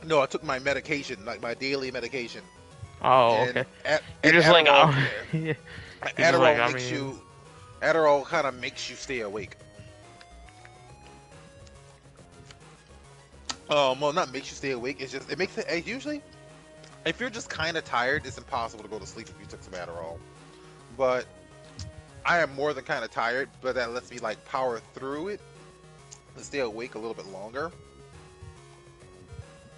No, I took my medication, like my daily medication, Oh, and okay. You're and just like, Adderall. oh, you're just like, Adderall I makes mean, you. Adderall kind of makes you stay awake. Well, not makes you stay awake. It's just it makes it usually if you're just kind of tired, it's impossible to go to sleep if you took some Adderall. But I am more than kind of tired, but that lets me like power through it and stay awake a little bit longer.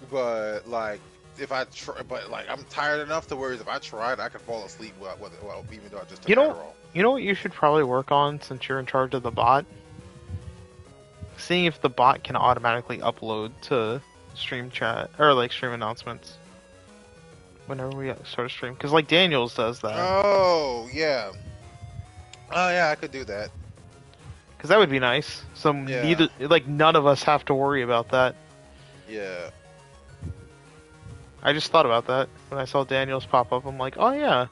But like if I try, but like I'm tired enough to where if I tried, I could fall asleep well, even though I just took you know, Adderall. you know what you should probably work on since you're in charge of the bot? Seeing if the bot can automatically upload to stream chat or like stream announcements whenever we start a stream. Because like Daniels does that. Oh yeah, oh yeah, I could do that. Because that would be nice. So Yeah, neither, like none of us have to worry about that. yeah. I just thought about that when I saw Daniels pop up. I'm like, oh yeah,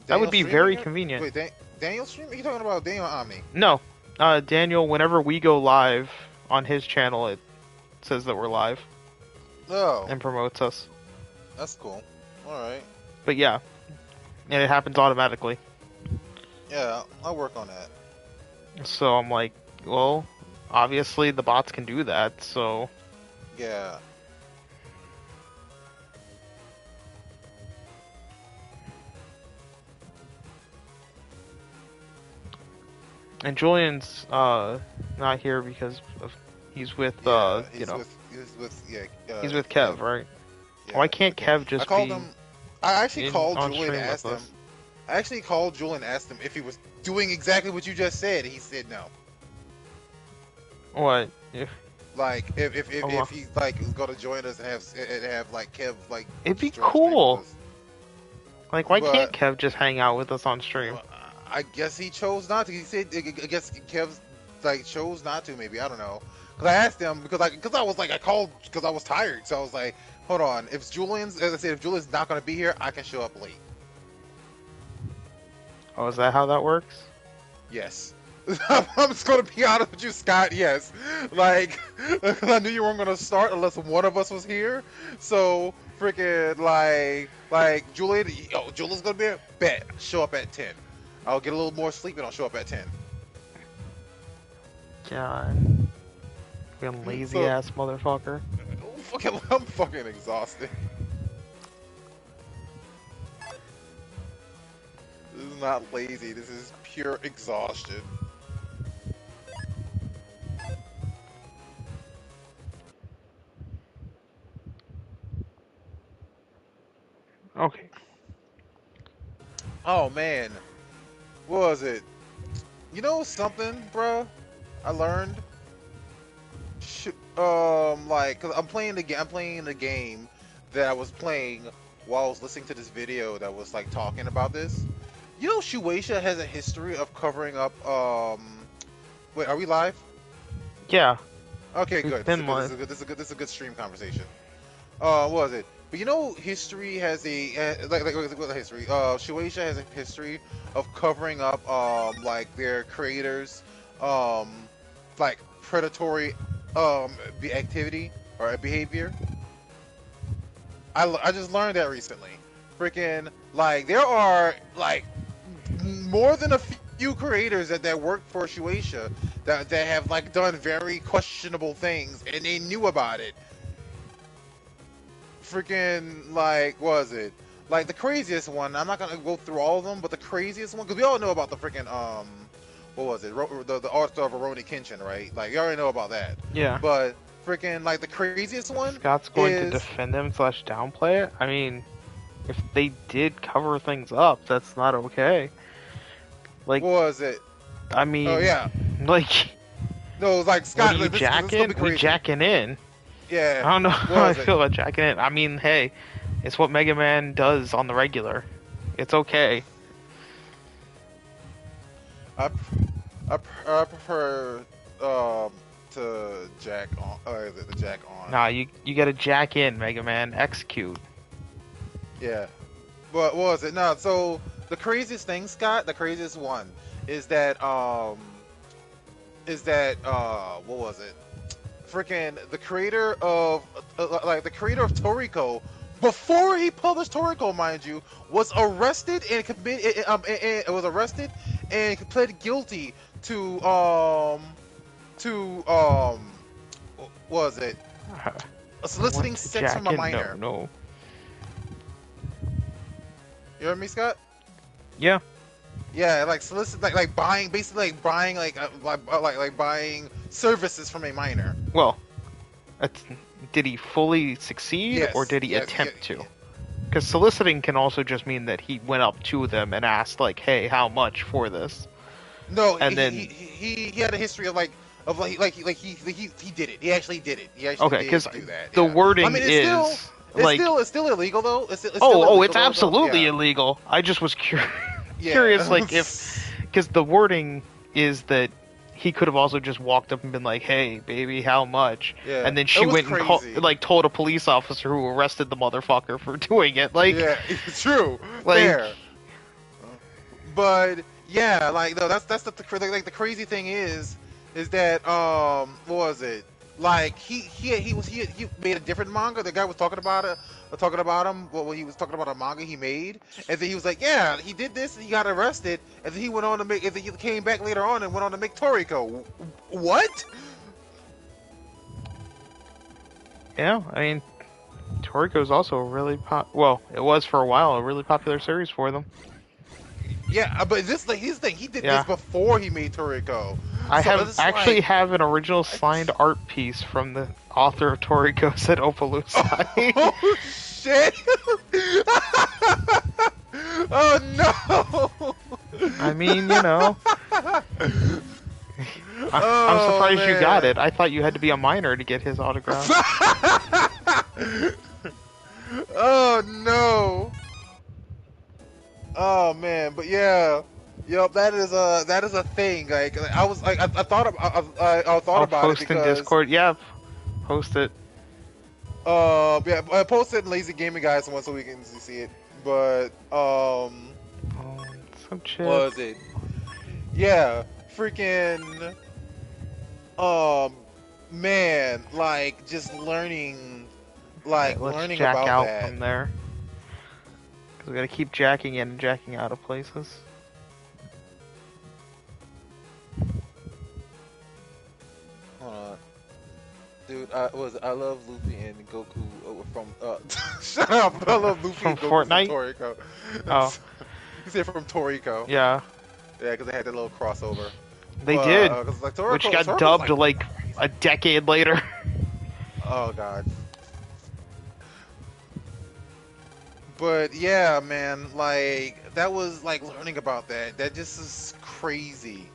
that would Daniel be streaming very it? convenient. Wait, Daniel streaming? You talking about Daniel Omni? No, Daniel, whenever we go live on his channel, it says that we're live Oh, and promotes us. that's cool. All right. But yeah, and it happens automatically. Yeah, I'll work on that. So I'm like, well, obviously the bots can do that. So Yeah. and Julian's not here because of he's with Yeah, you know he's with yeah he's with Kev. Kev, right? Yeah, Why he's can't with Kev. Kev I just called be him. I actually in called on Julian and stream with asked him. us? I actually called Julian and asked him if he was doing exactly what you just said. He said no. What? If, Like oh, if he's like gonna join us and have like Kev like it'd be join stream with cool. us. Like, why can't But Kev just hang out with us on stream? I guess he chose not to. He said, I guess Kev like chose not to. Maybe I don't know. Cause I asked him because I was like I called because I was tired. So I was like, hold on. If Julian's as I said, if Julian's not gonna be here, I can show up late. Oh, is that how that works? Yes. I'm just gonna be honest with you, Scott. Yes, like 'cause I knew you weren't gonna start unless one of us was here. So freaking like Julian, oh Julian's gonna be here. Bet show up at 10. I'll get a little more sleep and I'll show up at 10. God, fucking lazy So ass motherfucker. I'm fucking exhausted. This is not lazy. This is pure exhaustion. Okay. Oh man, what was it? You know something, bruh? I learned. Like, cause I'm playing the game. I'm playing the game that I was playing while I was listening to this video that was like talking about this. You know, Shueisha has a history of covering up. Wait, are we live? Yeah, Okay, we've good. This is been good. This live. is good. This is good. This is a good stream conversation. What was it? But you know, history has a like the history. Shueisha has a history of covering up like their creators um like predatory activity or behavior. I just learned that recently. Freaking like there are like more than a few creators that work for Shueisha that have like done very questionable things and they knew about it. Freaking like what was it like the craziest one? I'm not gonna go through all of them, but the craziest one because we all know about the freaking what was it the art of Rurouni Kenshin, right? Like you already know about that, Yeah. but freaking like the craziest one Scott's going to is defend him slash downplay it. I mean, if they did cover things up, that's not okay. Like, what was it? I Oh mean, yeah, like, no, it was like what are Scott. you Like, this is gonna jacking? be We crazy. jacking in. Yeah, I don't know what how I was it? feel about jacking in. I mean, hey, it's what Mega Man does on the regular. It's okay. I I prefer um to jack on the jack on. Nah, you gotta jack in, Mega Man. Execute. Yeah. What was it? No, so the craziest thing, Scott, the craziest one is that what was it? freaking the creator of Toriko, before he published Toriko, mind you, was arrested and was arrested and pled guilty to what was it, soliciting sex from a minor. No. You heard me, Scott? Yeah. Yeah, like solicit, like buying, basically like buying, like buying services from a minor. Well, did he fully succeed, Yes, or did he yes, attempt yeah, to? Because soliciting can also just mean that he went up to them and asked, like, "Hey, how much for this?" No, And then he had a history of he did it. He actually did it. He actually okay, did because do that. the Yeah. wording I mean, is it's still illegal though. It's still oh, illegal, it's absolutely yeah. illegal. I just was Yeah. curious, like because the wording is that he could have also just walked up and been like, "Hey, baby, how much?" Yeah. And then she went and told a police officer who arrested the motherfucker for doing it. Like, yeah, it's true. Like, Fair. But yeah, like no, that's the crazy thing is that what was it? Like he made a different manga. The guy was talking about him. Well, he was talking about a manga he made, and then he was like, "Yeah, he did this, and he got arrested, and then he went on to make. And then he came back later on and went on to make Toriko." What? yeah, I mean, Toriko's also a really well, it was for a while a really popular series for them. Yeah, but this like his thing. He did Yeah. this before he made Toriko. I So have an original signed art piece from the author of Toriko said Opaloosa. Oh shit! Oh no! I mean, you know. I'm surprised you got it. I thought you had to be a minor to get his autograph. Oh no! Oh man, but yeah, yep, that is a thing. Like I was like I thought I thought I'll about post it because in Discord. Yeah, post it. yeah, I posted in Lazy Gaming Guys once so we can see it. But Some chill. what was it? Yeah, freaking man, like just learning, like Let's learning jack about out that. from there. Because we gotta keep jacking in and jacking out of places. Hold on. Dude, I love Luffy and Goku from shut up. I love Luffy From and Goku Fortnite? from Toriko. Oh. You said from Toriko. Yeah, Yeah, because they had that little crossover. they did. 'Cause, like, Toriko, Which got Toriko's dubbed like, like a decade later. oh god. But yeah, man, like that was like learning about that. That just is crazy.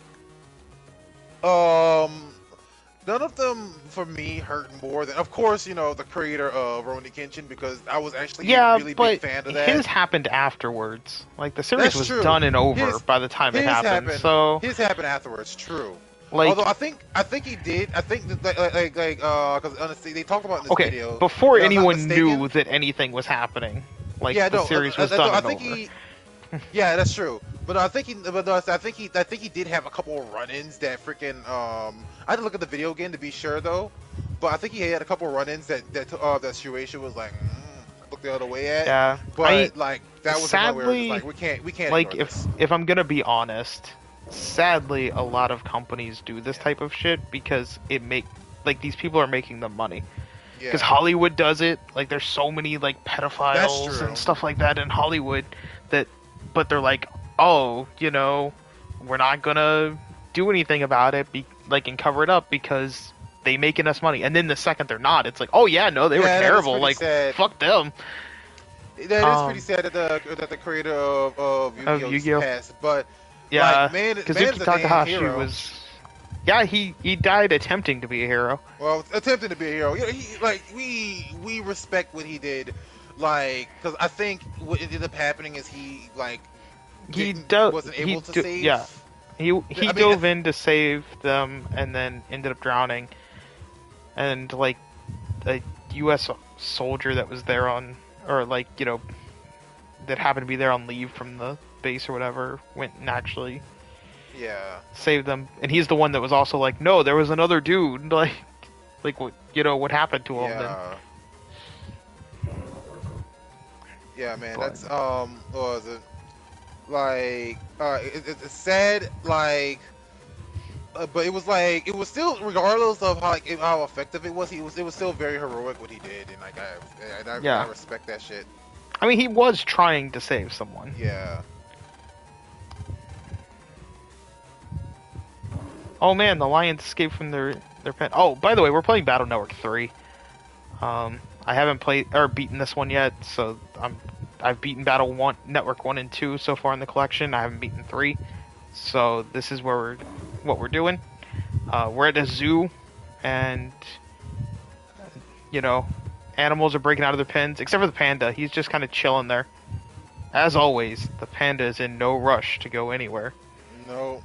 None of them for me hurt more than, of course, you know, the creator of Rurouni Kenshin, because I was actually a really big fan of that. his happened afterwards. Like the series That's was true. done and over His- by the time it his happened. happened- So His happened afterwards, true. like, Although I think he did. I think that, because honestly, they talked about it in this okay, video. before if I'm not anyone knew mistaken. that anything was happening, like Yeah, the no, series was I done and think over. he. Yeah, that's true. But I think he did have a couple of run-ins that freaking. I had to look at the video again to be sure though. But I think he had a couple of run-ins that Shueisha was like, look the other way at. Yeah, But like that was sadly, where it was like we can't like ignore this. if I'm gonna be honest, sadly a lot of companies do this type of shit because these people are making them money. Yeah. Because Hollywood does it. Like there's so many like That's pedophiles true. and stuff like that in Hollywood but they're like, oh, you know, we're not gonna do anything about it and cover it up because they making us money. And then the second they're not, it's like, oh yeah, no, they were Yeah, that is terrible. pretty Like sad. fuck them. That is pretty sad that the creator of Yu-Gi-Oh! Yu-Gi-Oh! Passed, but Yeah, like, man, because man's Yuki a damn Takahashi hero. was. Yeah, he died attempting to be a hero. Well, attempting to be a hero. You know, we respect what he did, like, because I think what ended up happening is he wasn't able to save. Yeah, he mean, dove in to save them and then ended up drowning. And like a U.S. soldier that was there that happened to be there on leave from the base or whatever went and actually Yeah. saved them. And he's the one that was also like, no, there was another dude. Like, Like what what happened to him then? Yeah. Yeah, man. But That's what was it? Like it's sad. Like, but it was like it was still, regardless of how effective it was, it was still very heroic what he did, and like I yeah, respect that shit. I mean he was trying to save someone. Yeah. Oh man, the lions escaped from their pen. Oh, by the way, we're playing Battle Network 3. I haven't played or beaten this one yet, so I've beaten Network 1 and 2 so far in the collection. I haven't beaten 3. So this is what we're doing. We're at a zoo, and animals are breaking out of their pens, except for the panda. He's just kind of chilling there. As always, the panda is in no rush to go anywhere. No.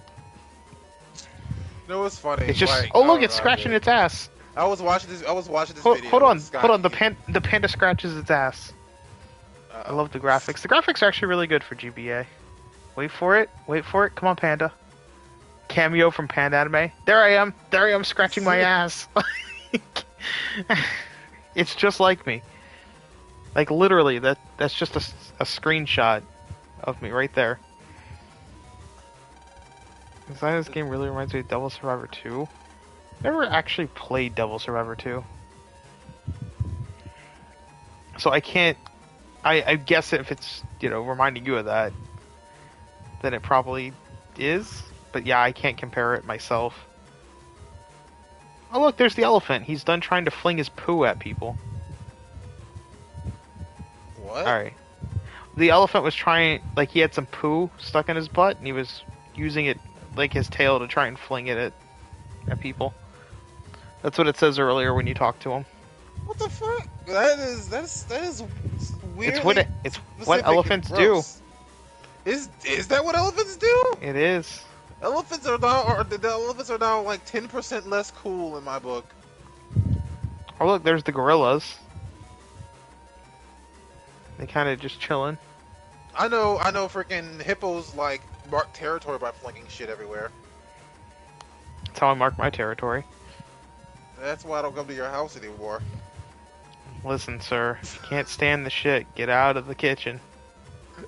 No, it's funny. It's just, like, oh look, it's scratching its ass. I was watching this video. Hold on. The panda scratches its ass. I love the graphics. The graphics are actually really good for GBA. Wait for it. Come on, panda. Cameo from Panda Anime. There I am scratching my ass. It's just like me. Like literally, that's just a screenshot of me right there. This game really reminds me of Devil Survivor 2. Never actually played Devil Survivor 2. So I can't... I guess if it's, reminding you of that, then it probably is. But yeah, I can't compare it myself. Oh look, there's the elephant. He's done trying to fling his poo at people. What? Alright. The elephant was trying... Like, he had some poo stuck in his butt, and he was using it, like his tail, to try and fling it at people. That's what it says earlier when you talk to him. What the fuck? That is weird. It's what elephants do. Is that what elephants do? It is. The elephants are now like 10% less cool in my book. Oh look, there's the gorillas. They kind of just chilling. I know. Freaking hippos like mark territory by flinging shit everywhere. That's how I mark my territory. That's why I don't come to your house anymore. Listen, sir, if you can't stand the shit, get out of the kitchen.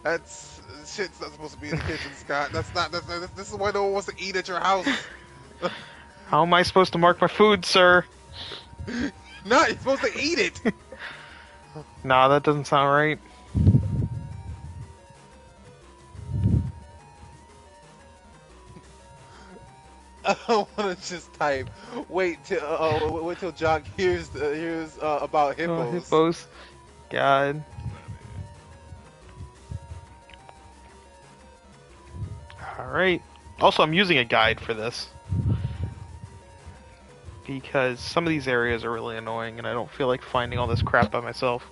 That's shit's not supposed to be in the kitchen, Scott. This is why no one wants to eat at your house. How am I supposed to mark my food, sir? No, you're supposed to eat it. Nah, that doesn't sound right. I don't want to just type. Wait till Jock hears about hippos. Oh, hippos. God. Alright. Also, I'm using a guide for this. Because some of these areas are really annoying and I don't feel like finding all this crap by myself.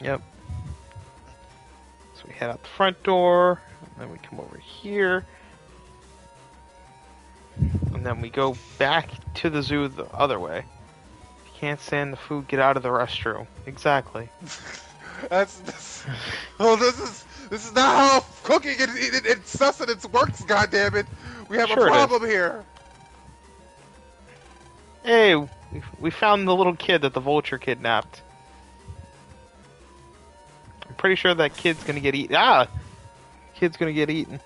Yep. So we head out the front door, and then we come over here. And then we go back to the zoo the other way. If you can't stand the food, get out of the restroom. Exactly. This is not how cooking and sustenance works. Goddammit, we have Sure a problem here. Hey, we found the little kid that the vulture kidnapped. I'm pretty sure that kid's gonna get eaten. Kid's gonna get eaten.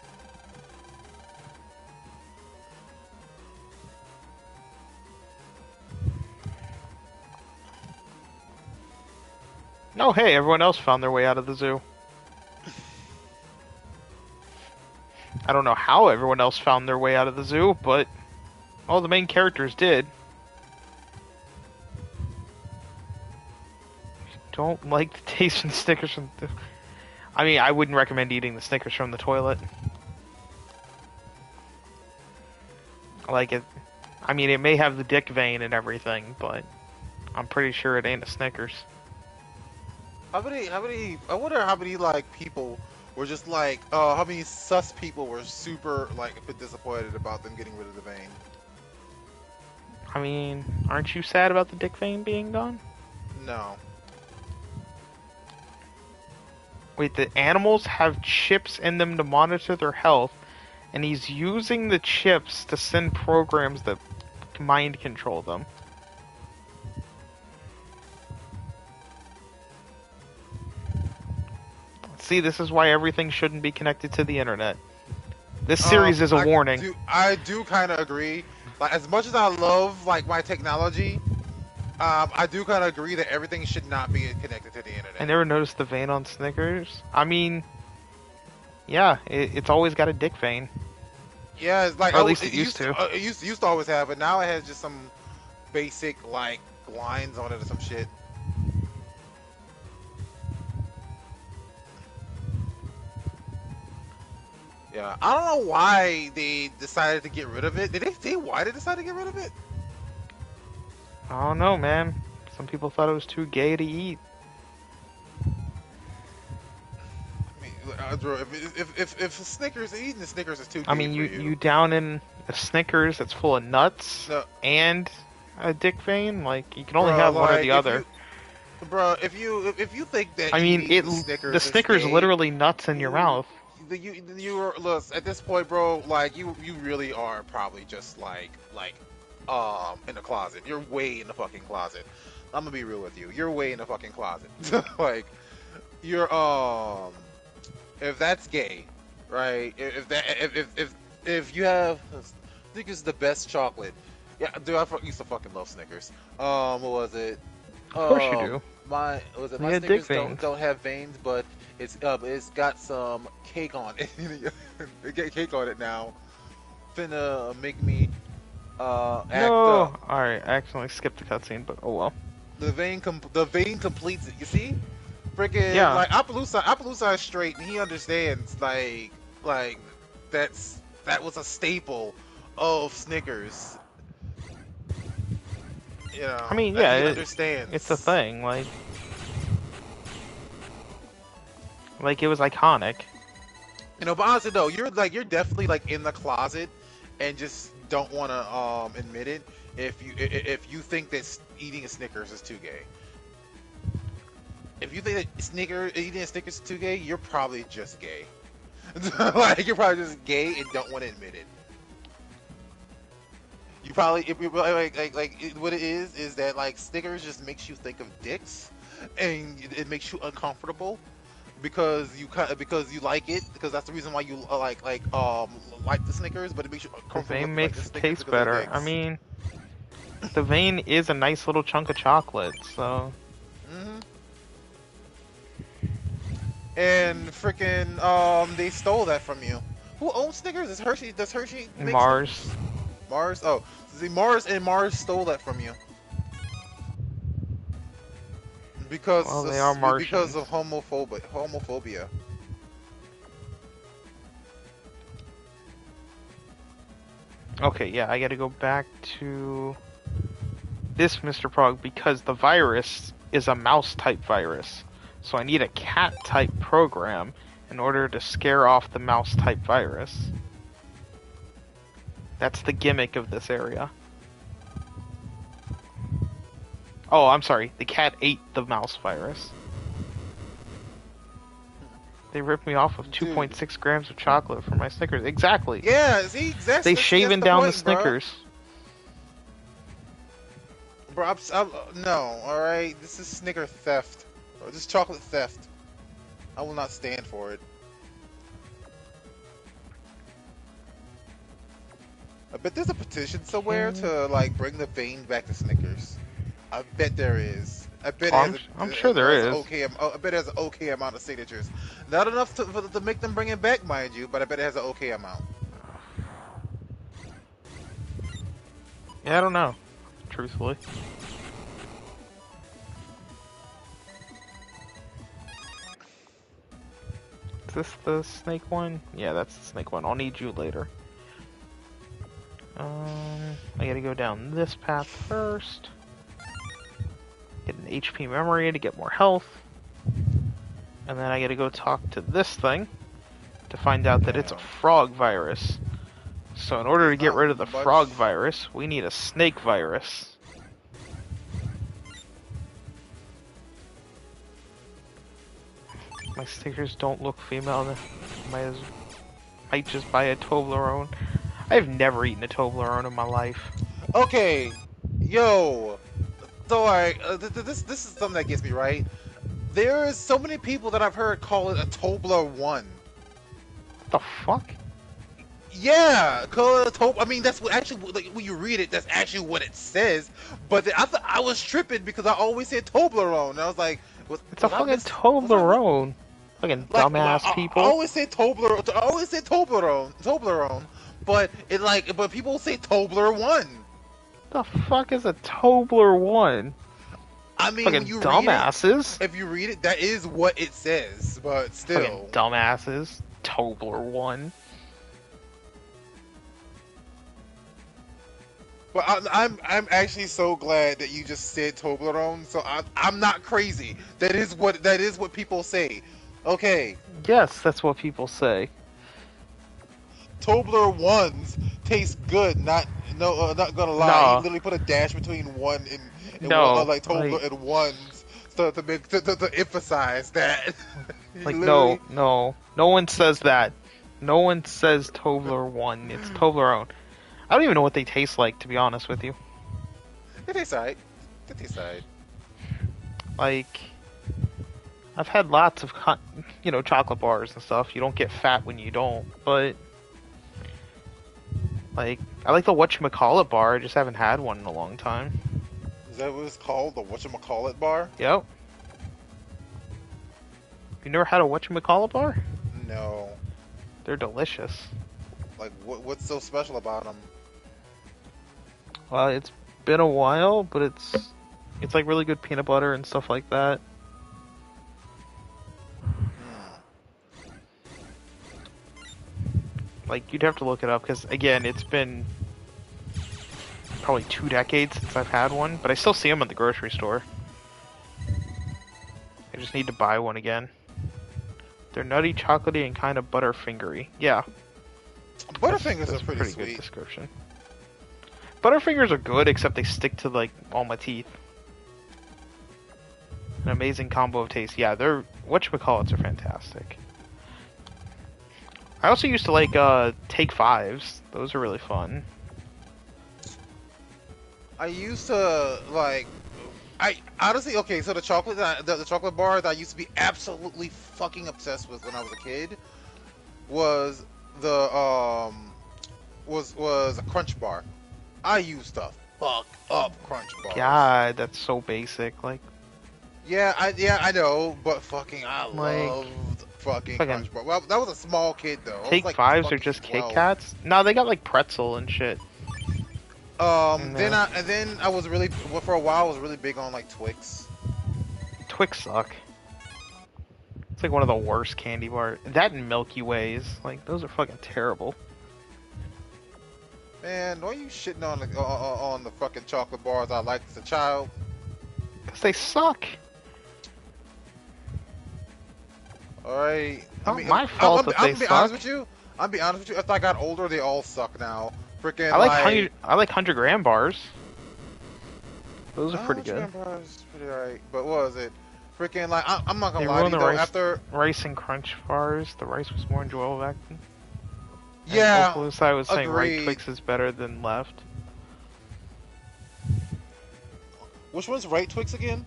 Oh, hey, everyone else found their way out of the zoo. I don't know how everyone else found their way out of the zoo, but all the main characters did. Don't like the taste of the Snickers from the... I mean, I wouldn't recommend eating the Snickers from the toilet. Like it... I mean, it may have the dick vein and everything, but I'm pretty sure it ain't a Snickers. I wonder how many like people were just like, how many sus people were super like a bit disappointed about them getting rid of the vein. I mean, aren't you sad about the dick vein being gone? No. Wait, the animals have chips in them to monitor their health, and he's using the chips to send programs that mind control them. See, this is why everything shouldn't be connected to the internet. This series is a warning. I do kind of agree. Like, as much as I love like my technology, I do kind of agree that everything should not be connected to the internet. I never noticed the vein on Snickers. I mean, yeah, it's always got a dick vein. Yeah, it's like, or at least it used to. It used to always have, but now it has just some basic like lines on it or some shit. Yeah, I don't know why they decided to get rid of it. Did they say why they decided to get rid of it? I don't know, man. Some people thought it was too gay to eat. I mean, Drew, if Snickers, eating the Snickers is too gay I mean, for you down in a Snickers that's full of nuts and a dick vein, like you can only have one or the other. Bro, if you think that I mean, the Snickers literally nuts in your mouth. You look, at this point, bro, like you really are probably just like in the closet. You're way in the fucking closet. I'm gonna be real with you. You're way in the fucking closet. Like you're if that's gay, right? If you have Snickers is the best chocolate. Yeah, dude, I used to fucking love Snickers. What was it? Of course you do. My Snickers don't have veins, but it's got some cake on it. It get cake on it now. Finna make me act up. Alright, I accidentally skipped the cutscene, but oh well. The vein completes it. You see, freaking yeah. Like Appaloosa is straight, and he understands like that was a staple of Snickers. You know, I mean, yeah, he understands. It's a thing, like it was iconic. You know, but honestly though, you're definitely like in the closet and just don't want to admit it if you think that eating a Snickers is too gay. If you think that eating a Snickers is too gay, you're probably just gay. Like you're probably just gay and don't want to admit it. You probably what it is that like Snickers just makes you think of dicks, and it makes you uncomfortable because you like it, because that's the reason why you like the Snickers, but it makes you uncomfortable. The vein makes it taste better. I mean, the vein is a nice little chunk of chocolate, so. And freaking they stole that from you. Who owns Snickers? Does Hershey make Mars. Snickers? Mars? Oh, see, Mars stole that from you. Because they are Martians. Because of homophobia. Okay, yeah, I gotta go back to this Mr. Prog because the virus is a mouse-type virus. So I need a cat-type program in order to scare off the mouse-type virus. That's the gimmick of this area. Oh, I'm sorry. The cat ate the mouse virus. They ripped me off of 2.6 grams of chocolate for my Snickers. Exactly. Yeah, see, exactly. They shaving down the Snickers. Bro, no, alright? This is Snicker theft. This is chocolate theft. I will not stand for it. I bet there's a petition somewhere to like bring the vein back to Snickers. I bet there is. I bet I'm sure there is. I bet it has an okay amount of signatures. Not enough to make them bring it back, mind you, but I bet it has an okay amount. Yeah, I don't know. Truthfully. Is this the snake one? Yeah, that's the snake one. I'll need you later. I gotta go down this path first. Get an HP memory to get more health. And then I gotta go talk to this thing to find out that it's a frog virus. So in order to get rid of the frog virus, we need a snake virus. My stickers don't look female. Might just buy a Toblerone. I've never eaten a Toblerone in my life. Okay, yo. So like, this is something that gets me right. There is so many people that I've heard call it a Tobler one. What the fuck? Yeah, call it a Tobler. I mean, that's what actually like when you read it, that's actually what it says. But I thought I was tripping because I always said Toblerone. And I was like, It's a I fucking was I Toblerone. Fucking like dumbass I people. always say I always say Toblerone, but but people say Tobler one. The fuck is a Tobler1? I mean, when Fucking you read it, dumbasses. if you read it, that is what it says. But Fucking still, dumbasses. Tobler1. but I'm actually so glad that you just said Toblerone. So I'm not crazy. That is what people say. Okay, Yes, that's what people say. Tobler ones taste good. Not gonna lie. He No, literally put a dash between one and one, no, like like, Tobler and ones, so to emphasize that. He no, literally. no. No one says that. No one says Tobler1. It's Toblerone. I don't even know what they taste like, to be honest with you. They taste alright. They taste alright. Like, I've had lots of, chocolate bars and stuff. You don't get fat when you don't, but, like, I like the whatchamacallit bar. I just haven't had one in a long time. Is that what it's called? The whatchamacallit bar? Yep. You never had a whatchamacallit bar? No. They're delicious. Like, what's so special about them? Well, it's been a while, but it's like really good peanut butter and stuff like that. Like, you'd have to look it up, because, again, it's been probably 2 decades since I've had one, but I still see them at the grocery store. I just need to buy one again. They're nutty, chocolatey, and kind of butterfingery. Yeah. Butterfingers That's are pretty good sweet. description. Butterfingers are good, except they stick to, like, all my teeth. An amazing combo of taste. Yeah, they're... whatchamacallits are fantastic. I also used to like Take Fives. Those are really fun. I used to like. I honestly okay. So the chocolate the chocolate bar that I used to be absolutely fucking obsessed with when I was a kid was the was a Crunch bar. I used to fuck up Crunch bars. God, that's so basic. Like, Yeah, I know, but fucking I Like, loved fucking fucking Crunch bar. Well, that was a small kid though. I was Take like Fives are fucking just Kit 12. Kats. No, they got like pretzel and shit. And, Then I was really for a while I was really big on like Twix. Twix suck. It's like one of the worst candy bars. That and Milky Ways. Like, those are fucking terrible. Man, why are you shitting on the fucking chocolate bars I liked as a child? Because they suck. Alright. Not my fault that they I'm be honest suck. with you. I'm be honest with you. As I got older, they all suck now. Freaking I like 100-gram bars. Those are pretty good. Bars, pretty alright. But what was it? Freaking like I'm not gonna They lie to ruined you the though. rice, After rice and crunch bars. The rice was more enjoyable back then. yeah, And I was saying right agreed. Twix is better than left. Which one's right Twix again?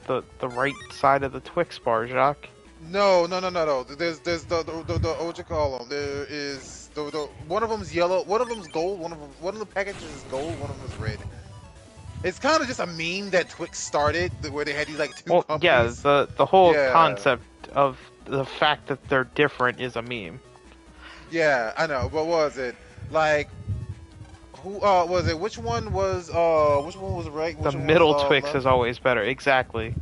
The right side of the Twix bar, Jacques. No. There's the what you call them? There is the one of them's yellow, one of them's gold, one of the packages is gold, one of them is red. It's kind of just a meme that Twix started, where they had these like two Well, yeah, companies. the whole Yeah. concept of the fact that they're different is a meme. Yeah, I know. But what was it? Like, who was it? Which one was right? Which The one middle was, Twix left? is always better. Exactly.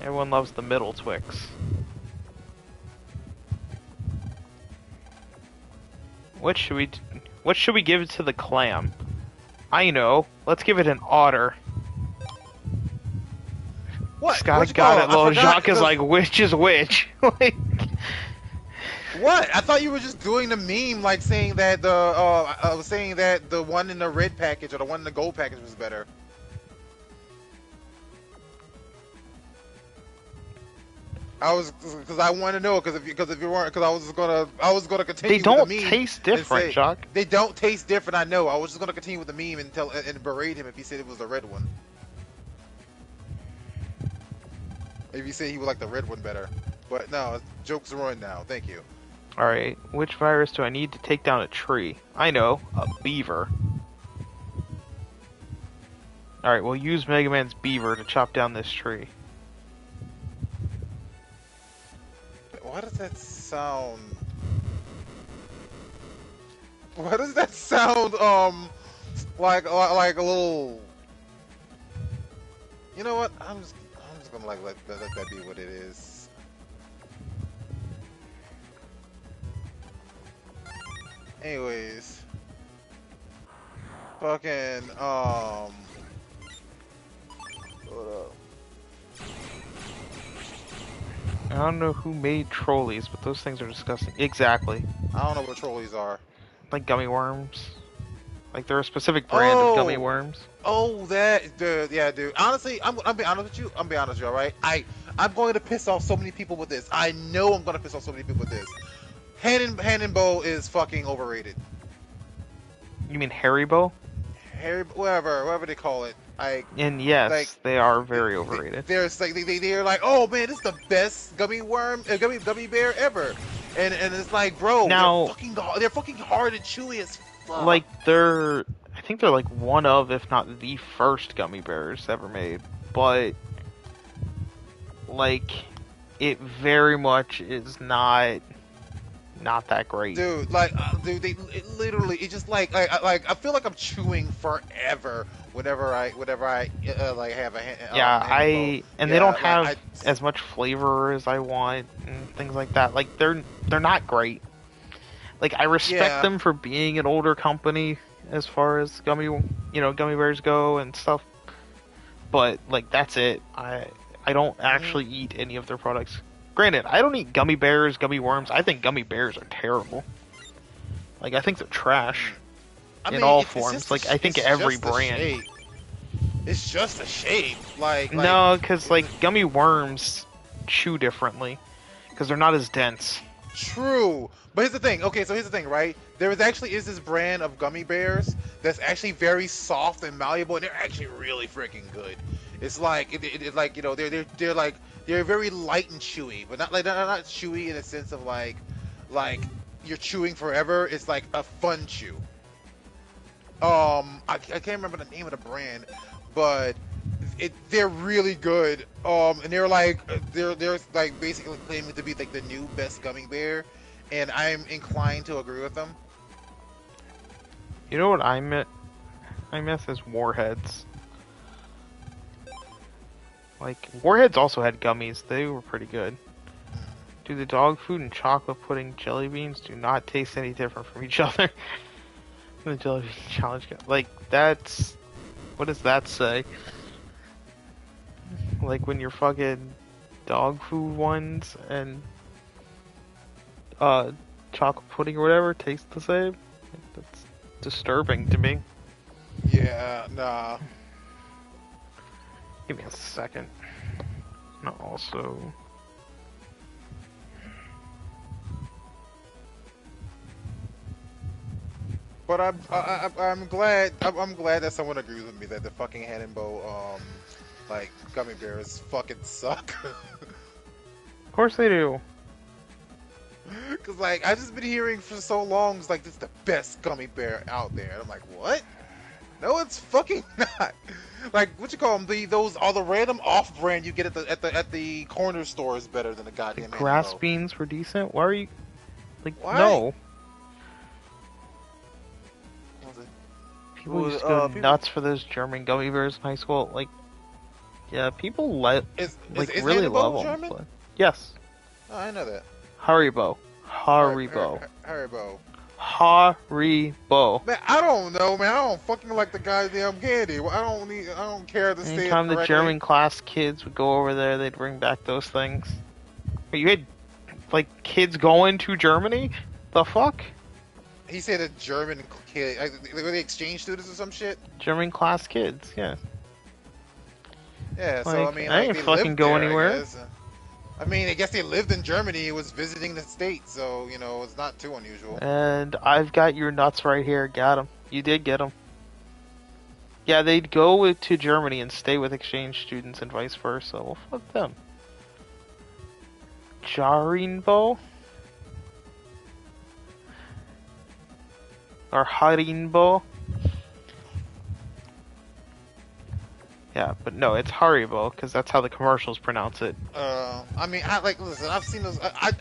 Everyone loves the middle Twix. What should we give to the clam? I know. Let's give it an otter. What? Scott What you got call it. I Little forgot Jacques is the- like, which is which? Like, What? I thought you were just doing the meme, like saying that I was saying that the one in the red package or the one in the gold package was better. I was because I want to know because if you weren't because I was gonna They continue with the don't meme taste and different, say Chuck. they don't taste different. I know. I was just gonna continue with the meme and tell and berate him if he said it was the red one. If he said he would like the red one better, but no, joke's ruined now. Thank you. Alright, which virus do I need to take down a tree? I know, a beaver. Alright, we'll use Mega Man's beaver to chop down this tree. Why does that sound? Why does that sound like a little? You know what? I'm just gonna like let that be what it is. Anyways, fucking hold up. I don't know who made trolleys, but those things are disgusting. Exactly. I don't know what trolleys are. Like gummy worms. Like they're a specific brand of gummy Oh, worms. oh, that, dude, yeah, dude. Honestly, I'm being honest with you. I'm being honest with you, all right? I'm going to piss off so many people with this. I know I'm going to piss off so many people with this. Hand and Bow is fucking overrated. You mean Haribo? Harry, whatever they call it. And yes, Like, they are very overrated. There's like they're like, oh man, this is the best gummy bear ever, and it's like, bro, Now- they're fucking hard and chewy as fuck. Like I think they're like one of, if not the first gummy bears ever made. But like, it very much is not that great. dude, it literally, it's just like I feel like I'm chewing forever whenever I like have a Yeah, hand and bow. they don't Like, have as much flavor as I want and things like that. Like they're not great. Like I respect Yeah. them for being an older company as far as gummy bears go and stuff. But like that's it. I don't actually eat any of their products. Granted, I don't eat gummy bears, gummy worms. I think gummy bears are terrible. Like I think they're trash. I in mean, all it's forms. just Like, a- I think it's every just a brand. shape. It's just a shape, like No, because like gummy worms chew differently because they're not as dense. True, but here's the thing. Okay, so here's the thing, right? There is this brand of gummy bears that's actually very soft and malleable, and they're actually really freaking good. It's like it's like they're very light and chewy, but not not chewy in a sense of like you're chewing forever. It's like a fun chew. I can't remember the name of the brand, but they're really good. And they're like basically claiming to be like the new best gummy bear, and I'm inclined to agree with them. You know what I miss is Warheads. Like Warheads also had gummies. They were pretty good. Do the dog food and chocolate pudding jelly beans do not taste any different from each other? The jelly bean challenge, like that's what does that say? Like when your fucking dog food ones and chocolate pudding or whatever taste the same? That's disturbing to me. Yeah, nah. Give me a second. No, also. But I'm glad that someone agrees with me that the fucking Hannonbo like gummy bears fucking suck. Of course they do. Cause like I've just been hearing for so long, it's like this is the best gummy bear out there. And I'm like, what? No, it's fucking not. Like what you call them? Those are the random off-brand you get at the corner store is better than the goddamn Grass Hannonbo. beans were decent. Why are you like Why? no? What was it? People Well, used to go people- nuts for those German gummy bears in high school. Like, yeah, people Is really Hannonbo love them. German? But... Yes, Oh, I know that. Haribo, Haribo, Haribo. Haribo. Man, I don't know, man. I don't fucking like the goddamn candy. I don't care to say it Anytime the correctly. German class kids would go over there, they'd bring back those things. But you had like kids going to Germany? The fuck? He said a German kid. Were they exchange students or some shit? German class kids, yeah. Yeah, so Like, I mean, I ain't they fucking lived go there, I anywhere. guess. I mean, I guess they lived in Germany. It was visiting the state, so you know it's not too unusual. And I've got your nuts right here. Got him. You did get them. Yeah, they'd go to Germany and stay with exchange students and vice versa. Well, fuck them. Jarinbo? Or Harinbo? Yeah, but no, it's Haribo, because that's how the commercials pronounce it. I mean, listen, I've seen those. I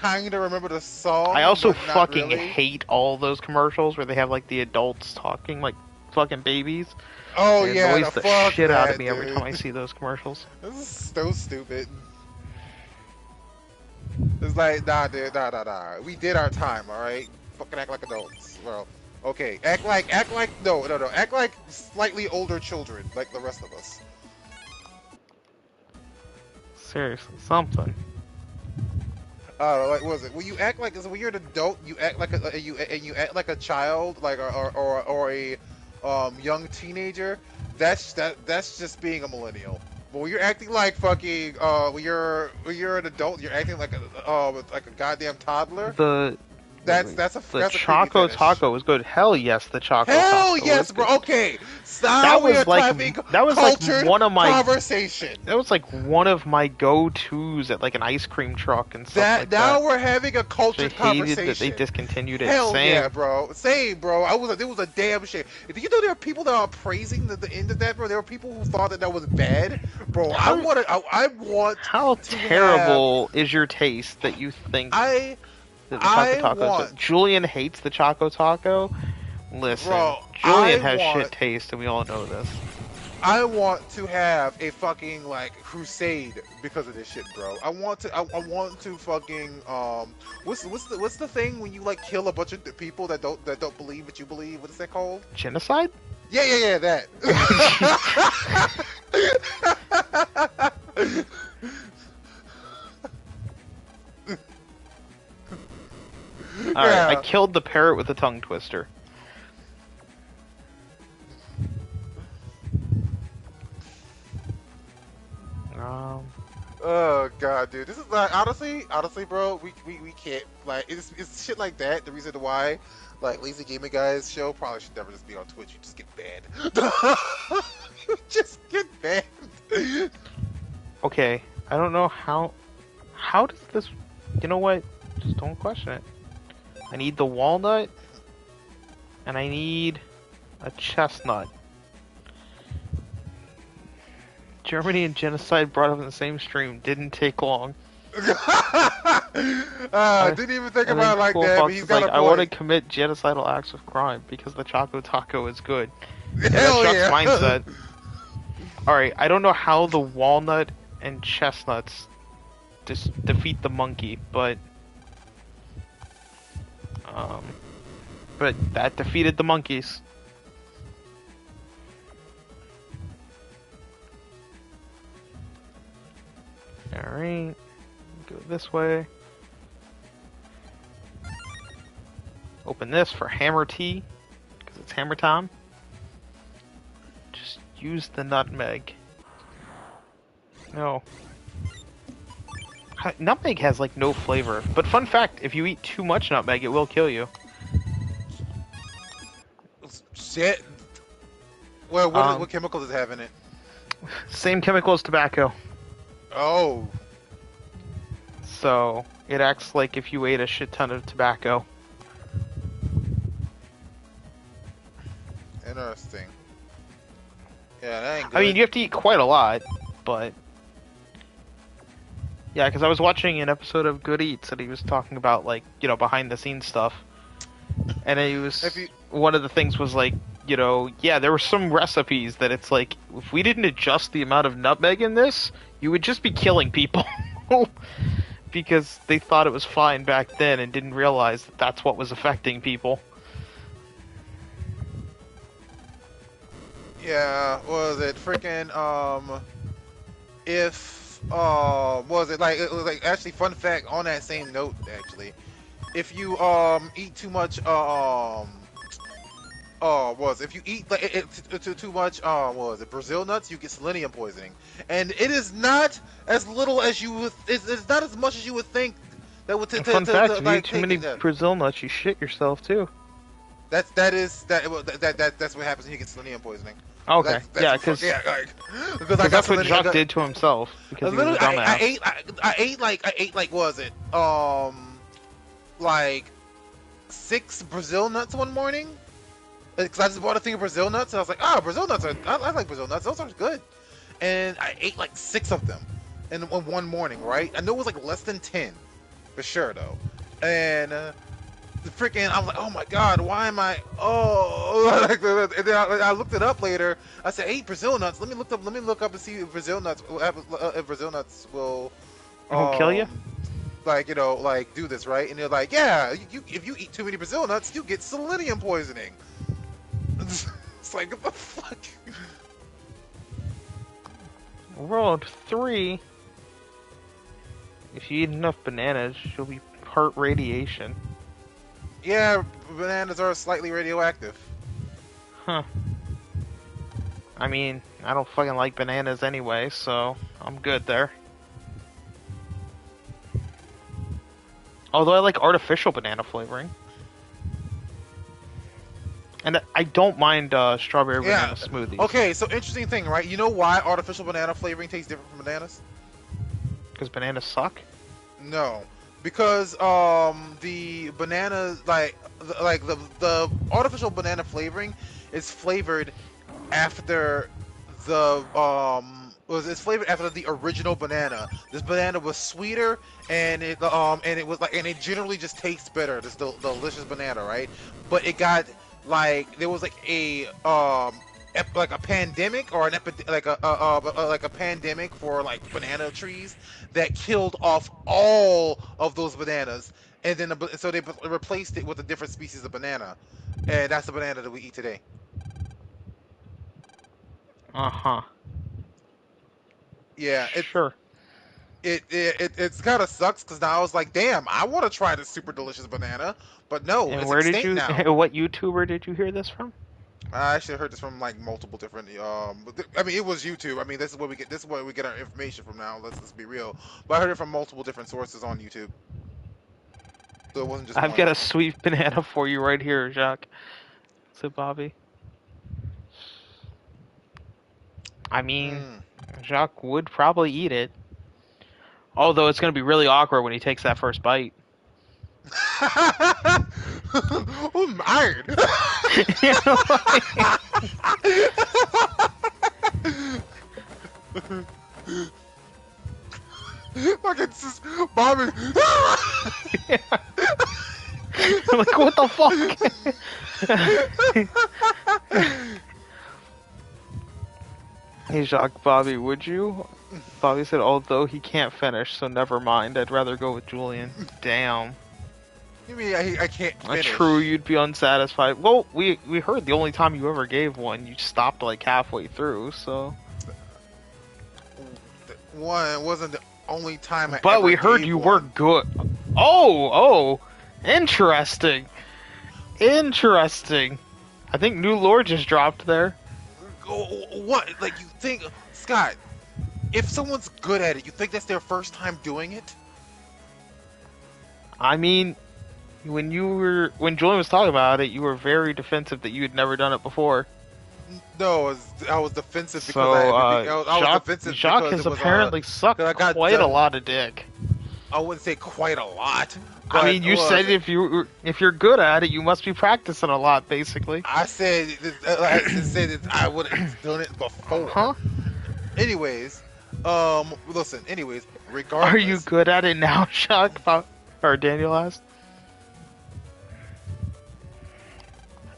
kind of remember the song. I also but not fucking really. hate all those commercials where they have, like, the adults talking like fucking babies. Oh It yeah, annoys the the fuck shit out that, of me every dude. time I see those commercials. This is so stupid. It's like, nah, dude, nah. We did our time, all right. Fucking act like adults. Well, okay, act like, no, act like slightly older children, like the rest of us. Seriously, something. Like, what was it? When you act like, when you're an adult, you act like you act like a child, like or a young teenager. That's just being a millennial. But when you're acting like fucking when you're an adult, you're acting like a goddamn toddler. The That's a the that's a creepy Choco fetish. Taco was good. Hell yes, the Choco Hell Taco yes, was bro. good. Okay, so That now we was are like- having that was like cultured one of my- conversation. That was like one of my go-tos at like an ice cream truck and stuff That like now that. we're having a I cultured hated conversation. that they discontinued it. Hell Same. yeah, bro. Same, bro. It was a damn shame. Do you know there are people that are praising the end of that, bro? There were people who thought that was bad, bro. I want. How to terrible is your taste that you think I that the Choco I Taco is want- good? Julian hates the Choco Taco. Listen, Bro, Julian I has want- shit taste, and we all know this. I want to have a fucking like crusade because of this shit, bro. I want to fucking what's the thing when you like kill a bunch of people that don't believe what you believe? What is that called? Genocide? Yeah, that. Alright, I killed the parrot with a tongue twister. Oh god, dude, this is like honestly, bro. We can't like it's shit like that. The reason why like Lazy Gaming Guys show probably should never just be on Twitch. You just get banned. You just get banned. Okay, I don't know how does this, you know what, just don't question it. I need the walnut, and I need a chestnut. Germany and genocide brought up in the same stream, didn't take long. I didn't even think And about then it like Cool that, Fox but he's is got like, a I want to point. commit genocidal acts of crime because the Choco Taco is good. Hell That's yeah. Chuck's mindset. Alright, I don't know how the walnut and chestnuts defeat the monkey, but that defeated the monkeys. Alright, go this way. Open this for hammer tea, because it's hammer time. Just use the nutmeg. No. Nutmeg has like no flavor, but fun fact, if you eat too much nutmeg, it will kill you. Shit. Well, what chemical does it have in it? Same chemical as tobacco. Oh. So, it acts like if you ate a shit ton of tobacco. Interesting. Yeah, that ain't good. I mean, you have to eat quite a lot, but... Yeah, because I was watching an episode of Good Eats, and he was talking about, like, you know, behind-the-scenes stuff. And he was... One of the things was, like, you know, yeah, there were some recipes that it's like, if we didn't adjust the amount of nutmeg in this, you would just be killing people. Because they thought it was fine back then and didn't realize that that's what was affecting people. Yeah, what was it? Freaking, what was it? Like, it was like, actually, fun fact on that same note, actually. If you, eat too much, was if you eat like too much what was it Brazil nuts, you get selenium poisoning, and it is not as little as you would. It's not as much as you would think that would And fun fact: to, if you eat like too take many it. Brazil nuts, you shit yourself too. That's what happens when you get selenium poisoning. Okay, yeah, because Yeah, like because I got that's what selenium. Jacques did to himself because he was a Literally, dumbass. I ate like what was it like 6 Brazil nuts one morning. Because I just bought a thing of Brazil nuts, and I was like, Brazil nuts I like Brazil nuts. Those are good. And I ate like 6 of them in one morning, right? I know it was like less than 10, for sure, though. And the freaking, I was like, oh my god, why am I? Oh, and then I looked it up later. I said, 8 Brazil nuts. Let me look up and see if Brazil nuts will, Who kill you? like like do this, right? And they're like, yeah, if you eat too many Brazil nuts, you get selenium poisoning. It's like, what the fuck? World 3. If you eat enough bananas, you'll be part radiation. Yeah, bananas are slightly radioactive. Huh. I mean, I don't fucking like bananas anyway, so I'm good there. Although I like artificial banana flavoring. And I don't mind strawberry banana smoothies. Okay, so interesting thing, right? You know why artificial banana flavoring tastes different from bananas? Because bananas suck? No, because the bananas the artificial banana flavoring is flavored after it's flavored after the original banana. This banana was sweeter, and it was like, and it generally just tastes better. This delicious banana, right? But it got like, there was like a like a pandemic or like a pandemic for like banana trees that killed off all of those bananas, and then so they replaced it with a different species of banana, and that's the banana that we eat today. Uh-huh. Yeah, Sure. it's kind of sucks, because now I was like, damn, I want to try this super delicious banana, but no, And it's where did extinct you, now. what YouTuber did you hear this from? I actually heard this from like multiple different. I mean, it was YouTube. I mean, this is where we get our information from now. Let's be real. But I heard it from multiple different sources on YouTube, so it wasn't just I've one. got a sweet banana for you right here, Jacques. Said Bobby. I mean, Mm. Jacques would probably eat it. Although it's going to be really awkward when he takes that first bite. I'm iron. Fucking Bobby. Like, what the fuck? Hey, Jacques, Bobby, would you? Bobby said, although he can't finish, so never mind. I'd rather go with Julian. Damn. You mean I can't finish? True, you'd be unsatisfied. Well, we heard the only time you ever gave one, you stopped like halfway through, so. One wasn't the only time I But ever we heard gave you one. were good. Oh, interesting. Interesting. I think new lore just dropped there. What? Like, you think, Scott, if someone's good at it, you think that's their first time doing it? I mean, when Julian was talking about it, you were very defensive that you had never done it before. No, I was defensive because So, I was defensive Jacques because has it was, apparently sucked 'cause I got quite a done- lot of dick. I wouldn't say quite a lot. I mean, you but, said if you're good at it, you must be practicing a lot, basically. I said I would have done it before. Huh? Anyways, listen. Anyways, regardless. Are you good at it now, Jacques? Or Daniel asked.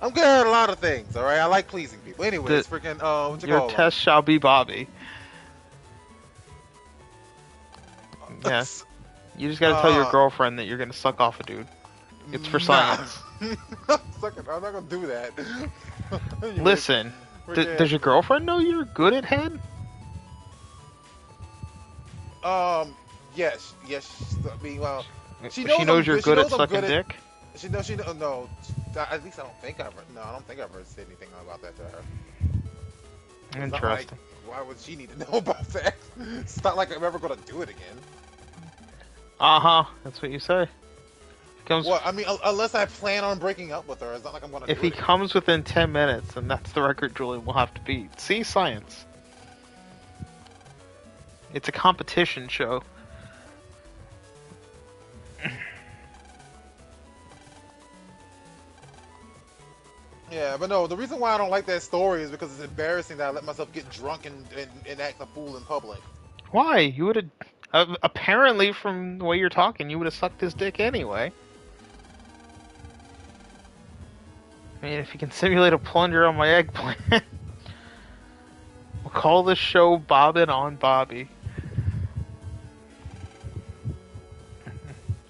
I'm good at a lot of things. All right, I like pleasing people. Anyways, freaking what you Your call test shall be Bobby. Yes. You just gotta tell your girlfriend that you're gonna suck off a dude. It's for science. I'm not gonna do that. Anyways, Listen, does your girlfriend know you're good at head? Yes. I mean, well, She knows you're good at I'm sucking good dick? no, At least I don't think I've. No, I don't think I've ever said anything about that to her. It's not like, Interesting. why would she need to know about that? It's not like I'm ever gonna do it again. Uh-huh. That's what you say. Comes Well, I mean, unless I plan on breaking up with her, it's not like I'm gonna If do he it again. comes within 10 minutes, then that's the record Julian will have to beat. See, science. It's a competition show. Yeah, but no, the reason why I don't like that story is because it's embarrassing that I let myself get drunk and act a fool in public. Why? You would have. Apparently, from the way you're talking, you would have sucked his dick anyway. I mean, if you can simulate a plunger on my eggplant. We'll call this show Bobbin' on Bobby.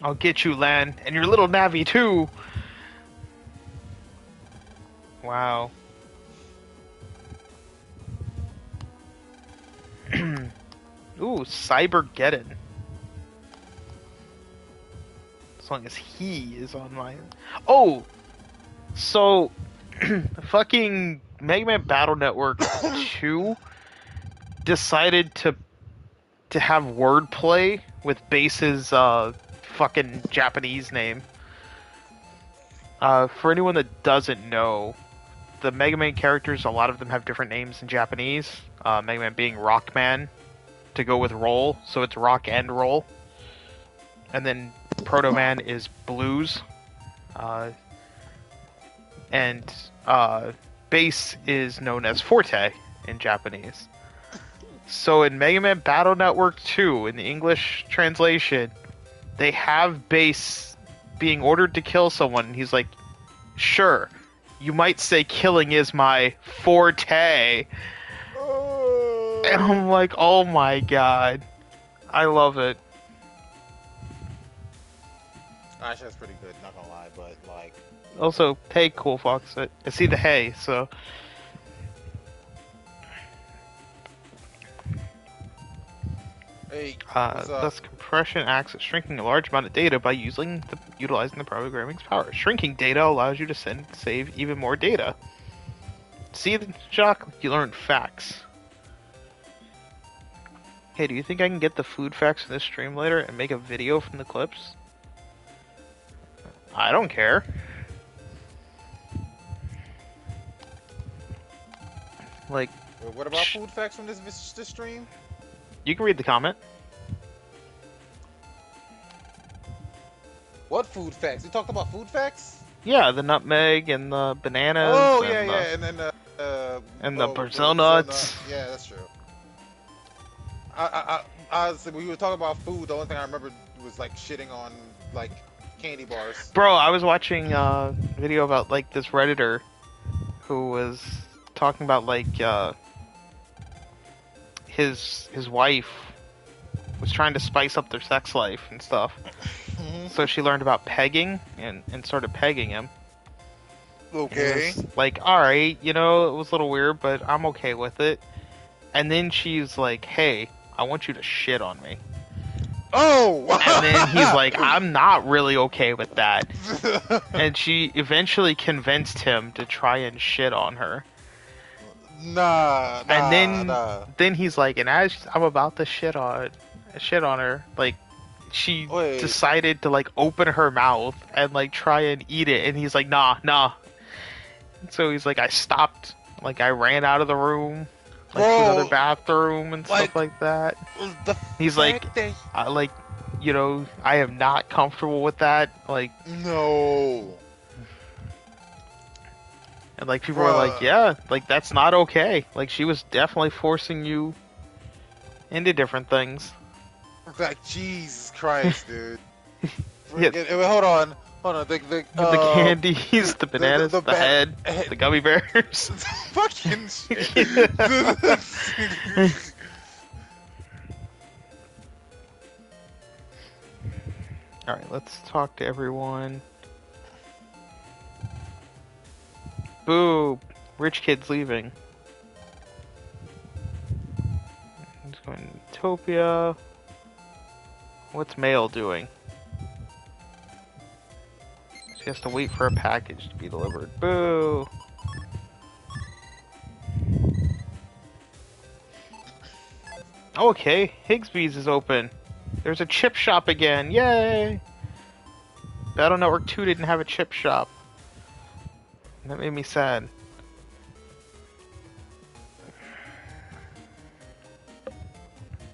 I'll get you, Lan, and your little Navi too. Wow. Ooh, Cybergeddon. As long as he is on my... Oh! So, fucking Mega Man Battle Network 2 decided to have wordplay with Base's fucking Japanese name. For anyone that doesn't know, the Mega Man characters, a lot of them have different names in Japanese. Mega Man being Rockman to go with Roll, so it's Rock and Roll. And then Proto Man is Blues. And Base is known as Forte in Japanese. So in Mega Man Battle Network 2, in the English translation, they have Base being ordered to kill someone, and he's like, sure, you might say killing is my forte. And I'm like, oh my god. I love it. Actually, that's pretty good, not gonna lie, but like... Also, hey, Cool Fox, I see the hey, so... Hey, what's up? Thus, compression acts at shrinking a large amount of data by utilizing the programming's power. Shrinking data allows you to save even more data. See, Jacques, you learned facts. Hey, do you think I can get the food facts from this stream later and make a video from the clips? I don't care. Like, Wait, what about food facts from this stream? you can read the comment. What food facts? We talked about food facts? Yeah, the nutmeg and the bananas. Oh, and yeah, and then the Brazil nuts. Yeah, that's true. I was, when we were talking about food, the only thing I remember was like shitting on like candy bars. Bro, I was watching a video about like this Redditor who was talking about like his wife was trying to spice up their sex life and stuff. So she learned about pegging and started pegging him. Okay. Like, alright, you know, it was a little weird, but I'm okay with it. And then she's like, hey, I want you to shit on me. Oh! And then he's like, I'm not really okay with that. And she eventually convinced him to try and shit on her. Nah, And nah. then he's like, and as I'm about to shit on her, like, she Wait. decided to like open her mouth and like try and eat it, and he's like, nah. So he's like, I stopped, like I ran out of the room, like to Bro, another bathroom and like, stuff like that. The He's like, fact that... you know, I am not comfortable with that. Like, No. and like people were like, yeah, like that's not okay. Like she was definitely forcing you into different things. Like, Jesus Christ, dude. Yeah. Wait, hold on. The candies, the bananas, the head, the gummy bears. Fucking shit. Alright, let's talk to everyone. Boo! Rich kid's leaving. He's going to Utopia. What's Mail doing? She has to wait for a package to be delivered. Boo! Okay, Higsby's is open. There's a chip shop again. Yay! Battle Network 2 didn't have a chip shop. That made me sad.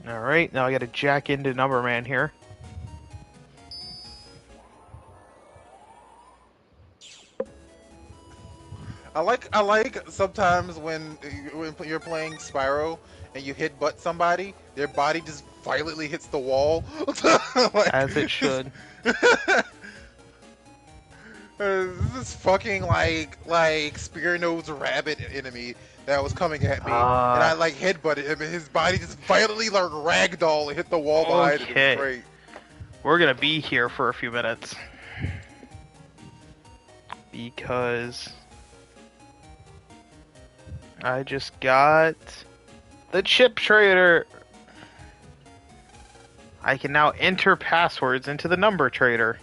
Alright, now I gotta jack into Numberman here. I like sometimes when you're playing Spyro and you hit butt somebody, their body just violently hits the wall. Like, As it should. This fucking like spear nosed rabbit enemy that was coming at me, and I like headbutted him, and his body just violently like ragdoll and hit the wall behind it. It was great. We're gonna be here for a few minutes because I just got the chip trader. I can now enter passwords into the number trader.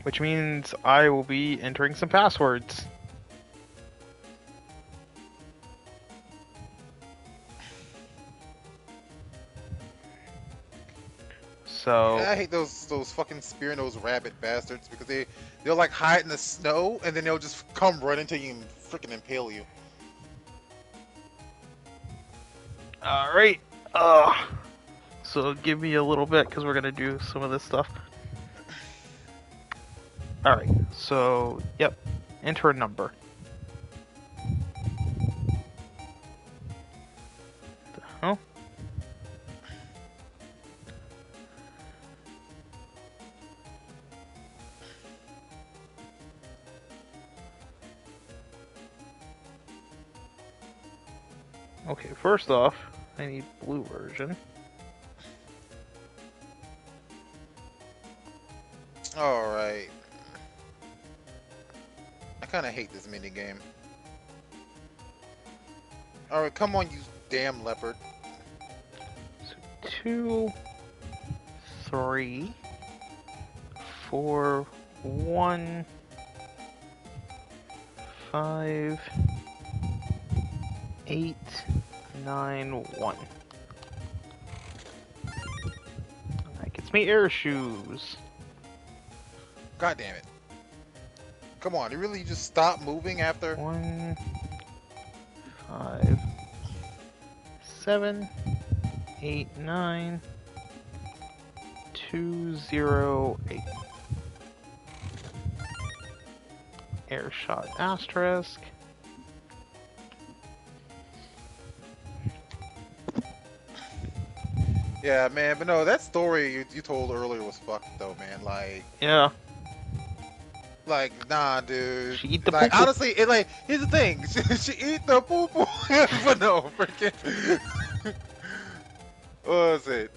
Which means I will be entering some passwords. So I hate those fucking spear nosed rabbit bastards because they'll like hide in the snow and then they'll just come run into you and freaking impale you. Alright. So give me a little bit because we're gonna do some of this stuff. Alright, so yep. Enter a number. What the hell? Okay, first off, I need blue version. Alright. I kinda hate this minigame. Alright, come on, you damn leopard. So 2, 3, 4, 1, 5, 8, 9, 1. That gets me air shoes. God damn it. Come on, you really just stop moving after? 1, 5, 7, 8, 9, 2, 0, 8. Air shot asterisk. Yeah, man, but no, that story you told earlier was fucked though, man. Yeah. Like, nah, dude. She eat the like, poo-poo. honestly, here's the thing. She eat the poo poo. But no, freaking. What was it?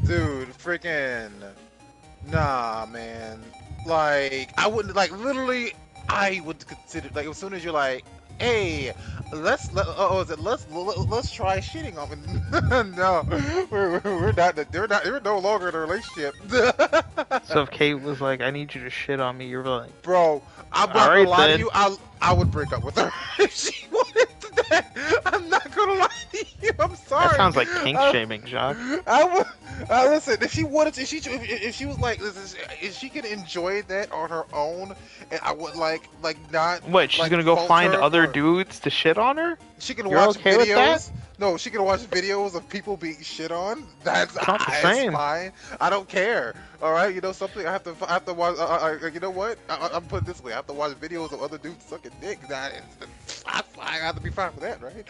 Dude, freaking. Nah, man. Like, I wouldn't, like, literally, I would consider, like, as soon as you're like, hey, let's try shitting on me. No, we're no longer in a relationship. So if Kate was like, I need you to shit on me, you're like, Bro, I'm not Alright, gonna lie then. to you. I would break up with her if she wanted that. I'm not gonna lie to you. I'm sorry. that sounds like kink shaming, Jacques. I would. Listen, if she wanted to, if she was like, listen, if she could enjoy that on her own, and I would like not. What, she's like, gonna go fault find her other for- dudes to shit on her? She can You're watch okay with that? videos. No, she can watch videos of people being shit on. That's It's not the same. fine. I don't care. All right, you know something? I have to watch. You know what? I'm putting it this way. I have to watch videos of other dudes sucking dick. I have to be fine with that, right?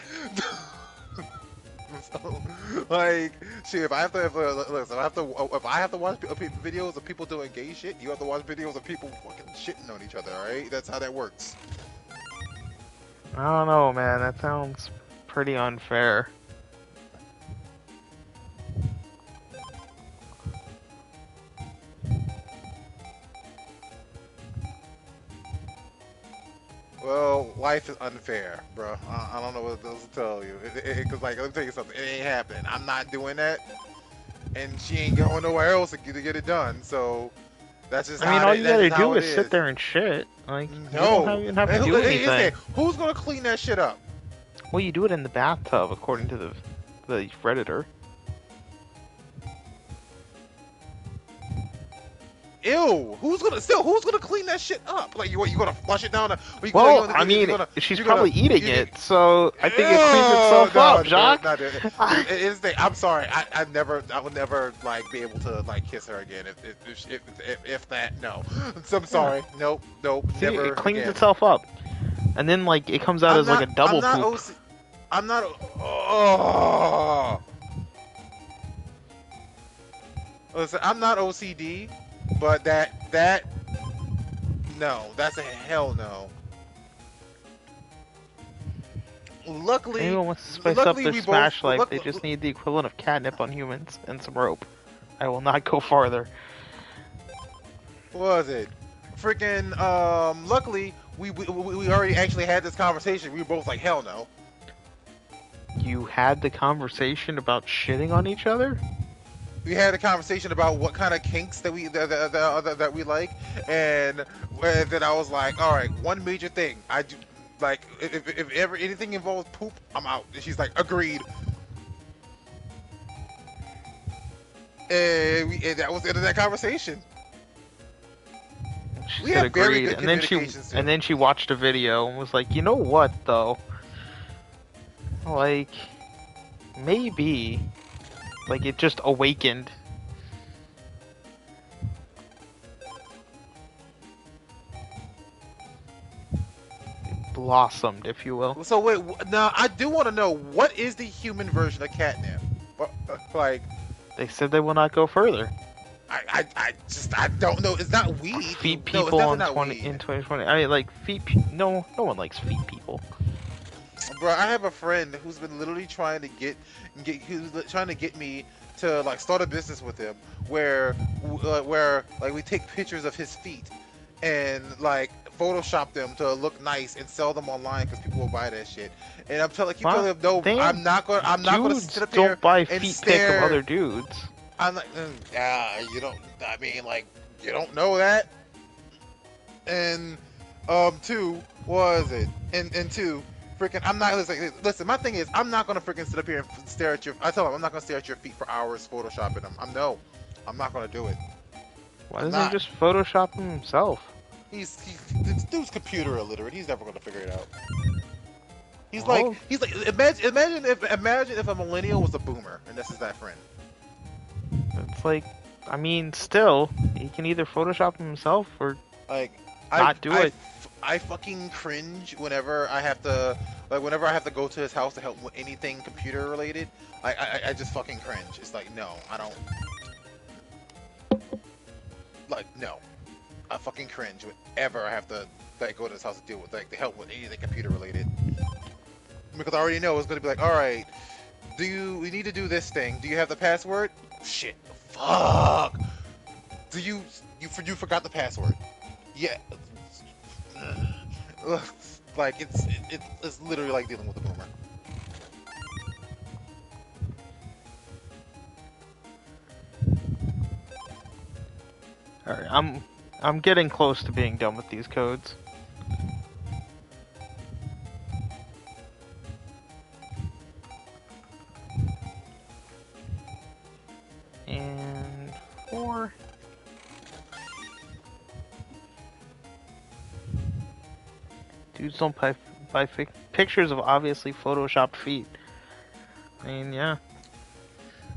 So, like, shit. If I have to watch videos of people doing gay shit, you have to watch videos of people fucking shitting on each other. All right, that's how that works. I don't know, man. That sounds pretty unfair. Well, life is unfair, bro. I don't know what else to tell you. Cause like, let me tell you something. It ain't happening. I'm not doing that. and she ain't going nowhere else to get it done. So that's just I mean, all you that's gotta just how do it is sit is. there and shit. Like, you don't No, even have to and do is there, anything. who's gonna clean that shit up? Well, you do it in the bathtub, according to the Redditor. Ew, who's gonna clean that shit up? Like you gonna flush it down? Well, I mean, she's probably eating it, so I think it cleans itself up, Jacques. I'm sorry, I would never like be able to like kiss her again if that. No, so I'm sorry. Nope, See, never. it cleans again. itself up, and then like it comes out as like a double poop. I'm not. Oh. Listen, I'm not OCD, but no, that's a hell no. Luckily, anyone wants to spice up their we Smash both, life, they just need the equivalent of catnip on humans and some rope. I will not go farther. What was it? Freaking, luckily, we already actually had this conversation. We were both like, hell no. You had the conversation about shitting on each other? We had a conversation about what kind of kinks that we like, and then I was like, all right, one major thing I do, like, if ever anything involves poop, I'm out. And she's like, agreed. And that was the end of that conversation. She said agreed, and then she watched a video and was like, you know what though? Like, maybe, like it just awakened. It blossomed, if you will. So wait, now I do want to know, what is the human version of catnip? Like, they said they will not go further. I don't know. It's not weed. Feet people in 2020. I mean, like feet. No one likes feet people. Bro, I have a friend who's been literally trying to get me to like start a business with him, where like we take pictures of his feet and like Photoshop them to look nice and sell them online because people will buy that shit. And I'm telling him, no, I'm not gonna sit up here don't buy and feet stare. pics of other dudes. I'm like, you don't. I mean, like, you don't know that. And two, what was it? And two, freaking, I'm not listen. My thing is, I'm not gonna freaking sit up here and stare at your. I tell him I'm not gonna stare at your feet for hours photoshopping them. I'm not gonna do it. Why doesn't he just Photoshop them himself? This dude's computer illiterate. He's never gonna figure it out. He's Oh. like, imagine if a millennial was a boomer and this is that friend. It's like, I mean, still, he can either Photoshop them himself or like not do it. I fucking cringe whenever I have to go to his house to help with anything computer related. I just fucking cringe. It's like, no, I don't. Like, no, I fucking cringe whenever I have to like go to his house to deal with like to help with anything computer related. Because I already know it's gonna be like, all right, we need to do this thing? Do you have the password? Shit, fuck. You forgot the password? Yeah. Like it's literally like dealing with a boomer. Alright, I'm getting close to being done with these codes. And 4. Dudes don't buy pictures of obviously photoshopped feet. I mean, yeah.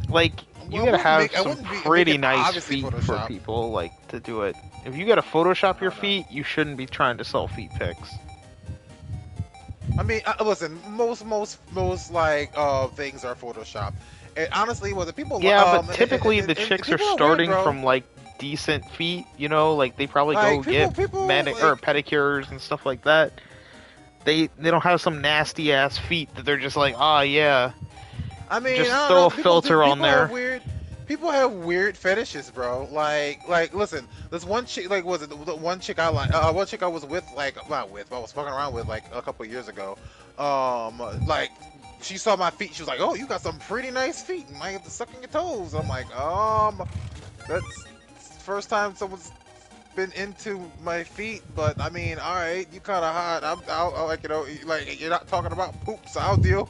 Like, you gotta have some pretty nice feet for people, like, to do it. If you gotta Photoshop your feet, you shouldn't be trying to sell feet pics. I mean, listen, most like things are Photoshop. And honestly, the people. Yeah, but typically the chicks are starting from like decent feet. You know, like they probably go get pedicures and stuff like that. They don't have some nasty ass feet that they're just like, oh yeah. I mean, just throw a filter on there. People have weird fetishes, bro. Like, listen, this one chick, like, was it the one chick I like? One chick I was with, like, not with, but I was fucking around with, like, a couple of years ago. Like, she saw my feet. She was like, "Oh, you got some pretty nice feet. You might have to suck on your toes." I'm like, that's the first time someone's been into my feet, but I mean, all right, you kind of hot. I'll like like you're not talking about poops. I'll deal.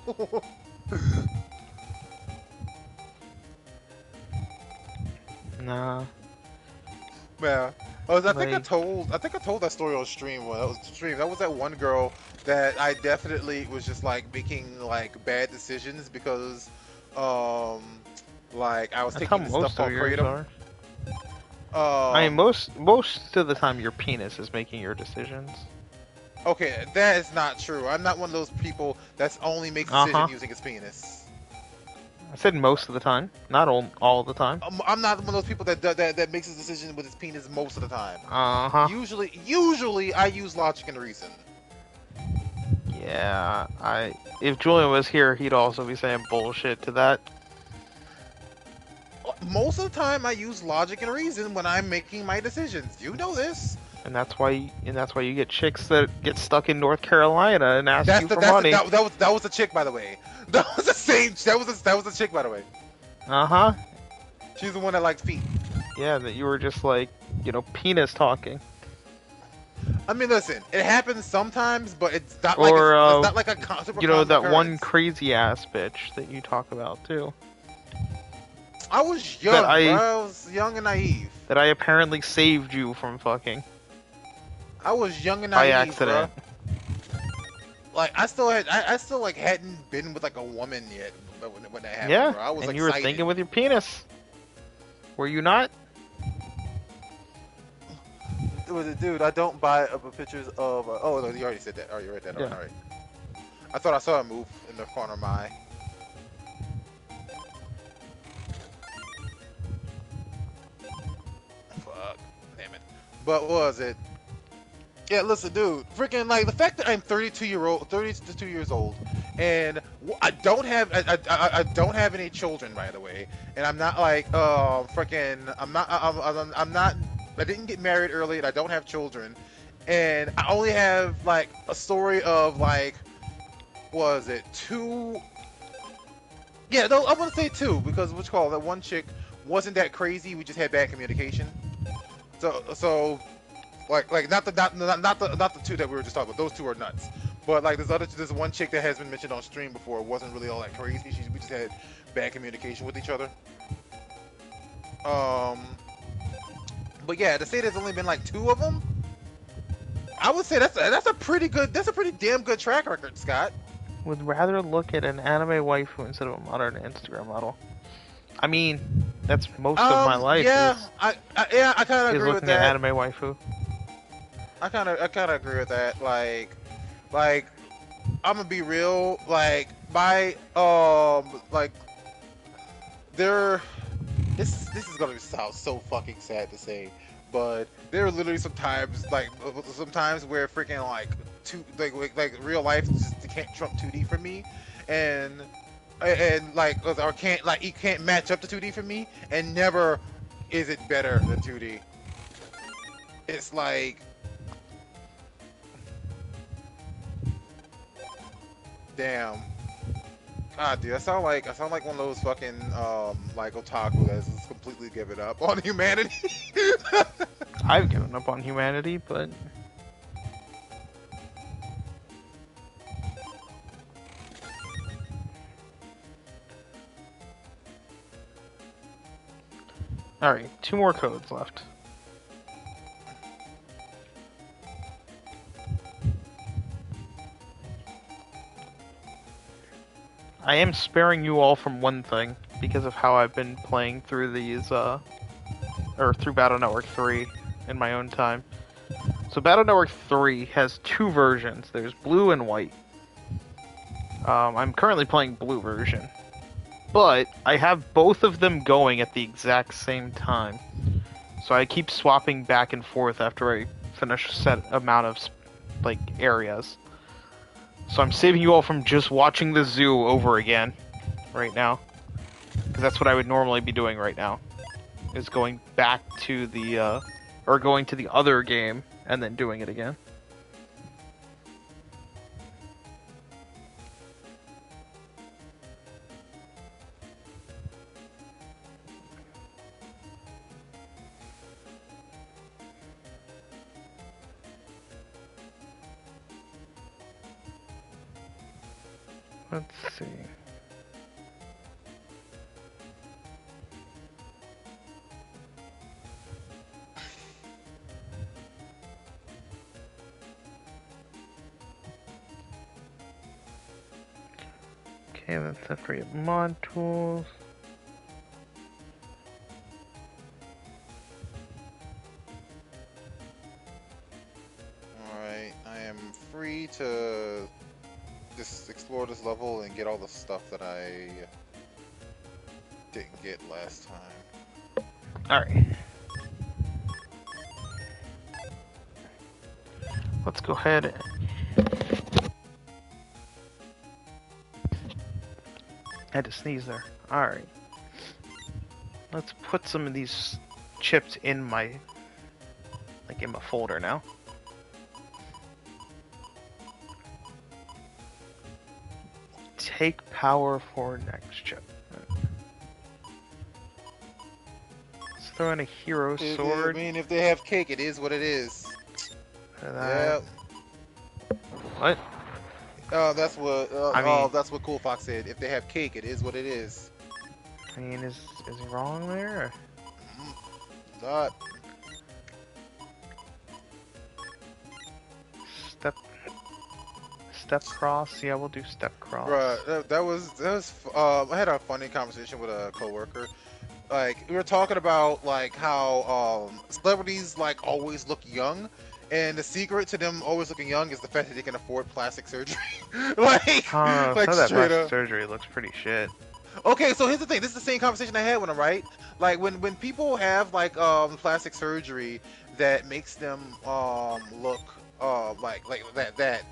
Nah, Yeah. like I think I told that story on stream when I was stream. That was that one girl that I definitely was just like making like bad decisions because um like I was that's how taking this stuff most of called yours kratom. are. I mean, Um most of the time, your penis is making your decisions. okay, that is not true. I'm not one of those people that's only makes Uh huh. decision using his penis. I said most of the time, not all the time. I'm not one of those people that makes his decision with his penis most of the time. Uh huh. Usually I use logic and reason. Yeah, if Julian was here, he'd also be saying bullshit to that. Most of the time I use logic and reason when I'm making my decisions. You know this. And that's why you get chicks that get stuck in North Carolina and ask you for That's money. that was a chick, by the way. That was the same. That was a chick, by the way. Uh huh. She's the one that likes feet. Yeah, that you were just like, penis talking. I mean, listen, it happens sometimes, but it's not Or it's not like a super common that one occurrence. crazy ass bitch that you talk about too. I was young, That bro. I I was young and naive. that I apparently saved you from fucking I was young and by naive, accident. bro. Like I still like hadn't been with like a woman yet when that happened, Yeah, bro. I was and excited. you were thinking with your penis. Were you not? Dude, I don't buy pictures of. Oh, no, you already said that. Oh, you read that. Yeah. All right. I thought I saw a move in the corner of my eye. Fuck. Damn it. But what was it? Yeah, listen, dude. Freaking like the fact that I'm 32 years old, and I don't have I don't have any children, by the way, and I'm not like freaking I'm not I didn't get married early, and I don't have children, and I only have like a story of like what was it two? Yeah, no, I want to say two because what's called that one chick wasn't that crazy. We just had bad communication. So like not the two that we were just talking about. Those two are nuts. But like this one chick that has been mentioned on stream before wasn't really all that crazy. We just had bad communication with each other. But yeah, to say there's only been like two of them, I would say that's a pretty damn good track record, Scott. Would rather look at an anime waifu instead of a modern Instagram model. I mean, that's most of my life. Yeah, I kind of is agree with looking at that. anime waifu. I kind of agree with that. Like I'm gonna be real. Like my like there. This is gonna sound so fucking sad to say, but there are literally sometimes where freaking like like real life just can't trump 2D for me, and like or can't like it can't match up to 2D for me, and never is it better than 2D. It's like. Damn. God, dude, I sound like one of those fucking like otaku that's just completely given up on humanity. I've given up on humanity, but all right, 2 more codes left. I am sparing you all from one thing because of how I've been playing through these, or through Battle Network 3 in my own time. So Battle Network 3 has 2 versions. There's blue and white. I'm currently playing blue version. But I have both of them going at the exact same time. So I keep swapping back and forth after I finish a set amount of, like, areas. So I'm saving you all from just watching the zoo over again right now. Because that's what I would normally be doing right now. Is going back to the, or going to the other game and then doing it again. Let's see. Okay, let's separate mod tools. Alright, I am free to just explore this level and get all the stuff that I didn't get last time. Alright. Let's go ahead. I had to sneeze there. Alright. Let's put some of these chips in my folder now. Take power for next chip. Let's throw in a hero sword. I mean, if they have cake, it is what it is. Yeah. What? That's what. I mean, that's what Cool Fox said. If they have cake, it is what it is. I mean, is he wrong there? Not. Step cross. Yeah, we'll do step cross. Bruh, that was. I had a funny conversation with a coworker. Like we were talking about like how celebrities like always look young, and the secret to them always looking young is the fact that they can afford plastic surgery. like Some of that straight plastic up. surgery looks pretty shit. Okay, so here's the thing. This is the same conversation I had with them, right? Like when people have like plastic surgery that makes them look like that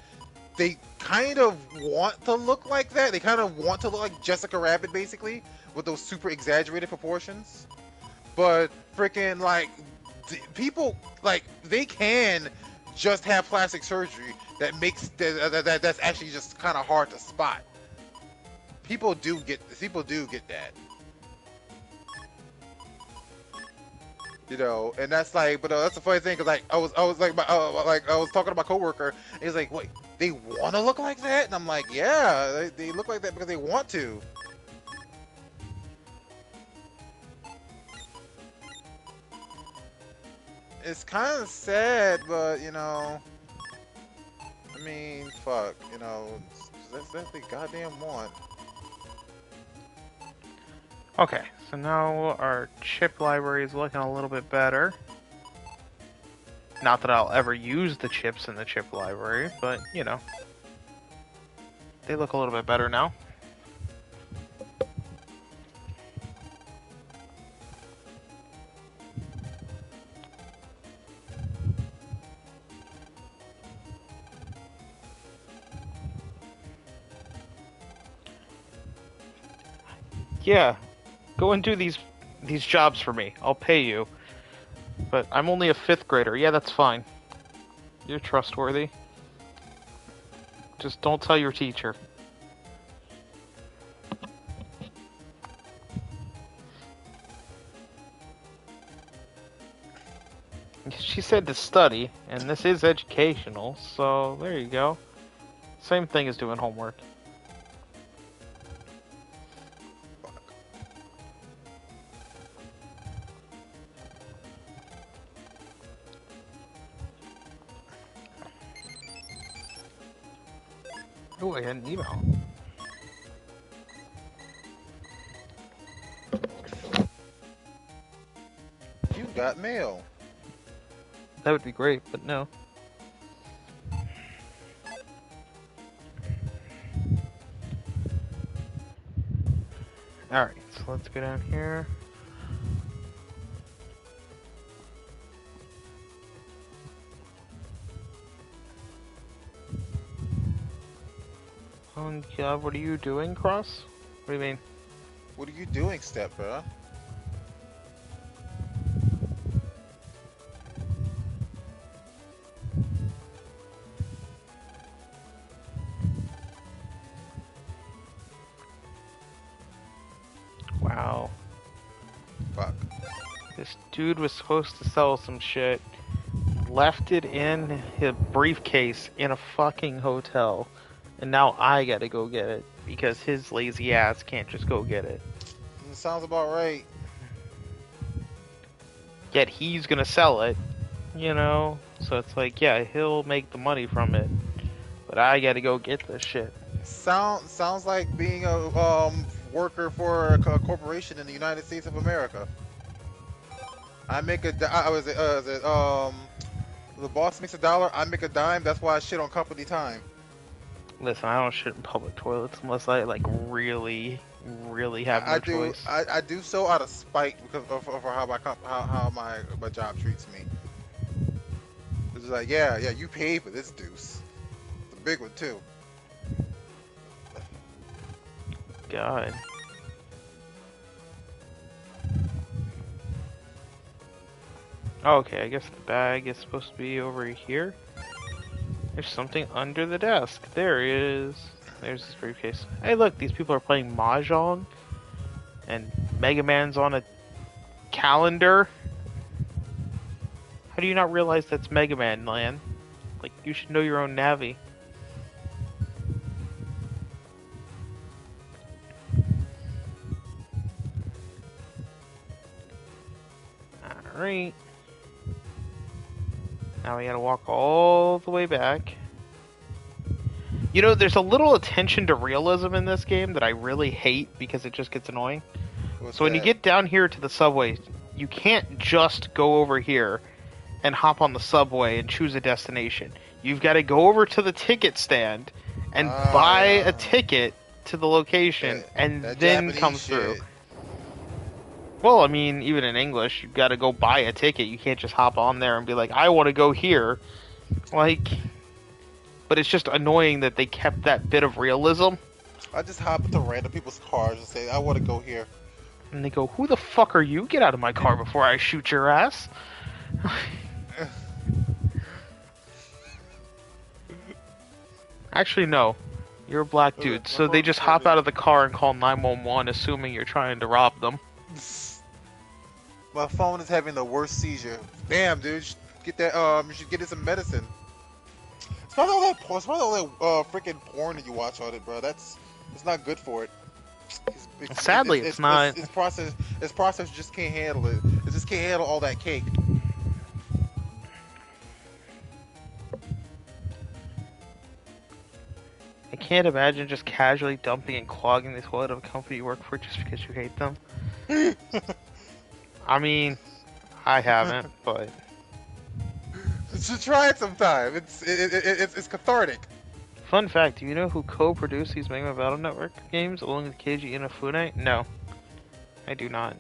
they kind of want to look like that. They kind of want to look like Jessica Rabbit basically with those super exaggerated proportions. But freaking like people like they can just have plastic surgery that makes that's actually just kind of hard to spot. People do get that, you know, and that's like, but that's the funny thing, cause like I was like, I was talking to my coworker, and he's like, wait, they want to look like that, and I'm like, yeah, they look like that because they want to. It's kind of sad, but you know, I mean, fuck, you know, that's what they goddamn want. Okay, so now our chip library is looking a little bit better. Not that I'll ever use the chips in the chip library, but, you know. They look a little bit better now. Yeah, go and do these jobs for me. I'll pay you. But I'm only a 5th grader. Yeah, that's fine. You're trustworthy. Just don't tell your teacher. She said to study, and this is educational, so there you go. Same thing as doing homework. Oh, I had an email. You got mail. That would be great, but no. Alright, so let's go down here. Yeah, what are you doing, Cross? What do you mean? What are you doing, Step, bro? Wow. Fuck. This dude was supposed to sell some shit. Left it in his briefcase in a fucking hotel. And now I gotta go get it because his lazy ass can't just go get it. Sounds about right. Yet he's gonna sell it, you know? So it's like, yeah, he'll make the money from it. But I gotta go get this shit. Sounds like being a worker for a corporation in the United States of America. I make a I was it, is it, the boss makes $1, I make a dime. That's why I shit on company time. Listen, I don't shit in public toilets unless I like really, really have no choice. I do so out of spite because of how how my job treats me. It's just like yeah, you pay for this deuce. It's a big one too. God. Okay, I guess the bag is supposed to be over here. There's something under the desk. There it is. There's his briefcase. Hey, look, these people are playing Mahjong, and Mega Man's on a calendar. How do you not realize that's Mega Man, Lan? Like, you should know your own Navi. Alright. Now we gotta walk all the way back. You know, there's a little attention to realism in this game that I really hate because it just gets annoying. What's So when you that? get down here to the subway, you can't just go over here and hop on the subway and choose a destination. You've got to go over to the ticket stand and buy a ticket to the location and that then Japanese come shit. through. Well, I mean, even in English, you've got to go buy a ticket. You can't just hop on there and be like, I want to go here. Like, but it's just annoying that they kept that bit of realism. I just hop into random people's cars and say I want to go here. And they go, who the fuck are you? Get out of my car before I shoot your ass. Actually, no. You're a black dude, so they just hop out of the car and call 911, assuming you're trying to rob them. My phone is having the worst seizure. Damn, dude, you should get that. You should get it some medicine. It's probably all that freaking porn that you watch on it, bro. It's not good for it. Sadly, it's not. Its process just can't handle it. It just can't handle all that cake. I can't imagine just casually dumping and clogging the toilet of a company you work for just because you hate them. I mean, I haven't, but You should try it sometime. It's cathartic. fun fact: do you know who co-produced these Mega Man Battle Network games along with Keiji Inafune? No, I do not.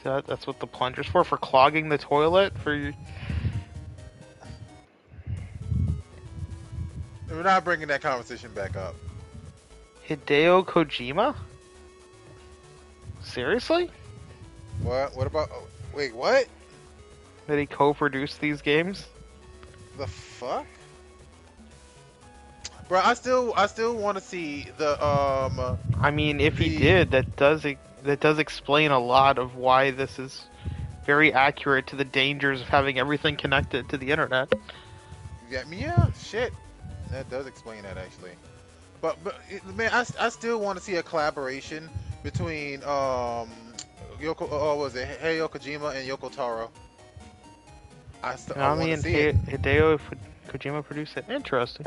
So that's what the plunger's for clogging the toilet for your... We're not bringing that conversation back up. Hideo Kojima? Seriously? What? What about? Oh, wait, what? Did he co-produce these games? The fuck? Bro, I still want to see the I mean, if he did, that does explain a lot of why this is very accurate to the dangers of having everything connected to the internet. Yeah, shit. That does explain that actually. But man, I still want to see a collaboration between Yoko was it Hideo Kojima and Yoko Taro. I want Konami to and see it. Hideo Kojima produced it. Interesting.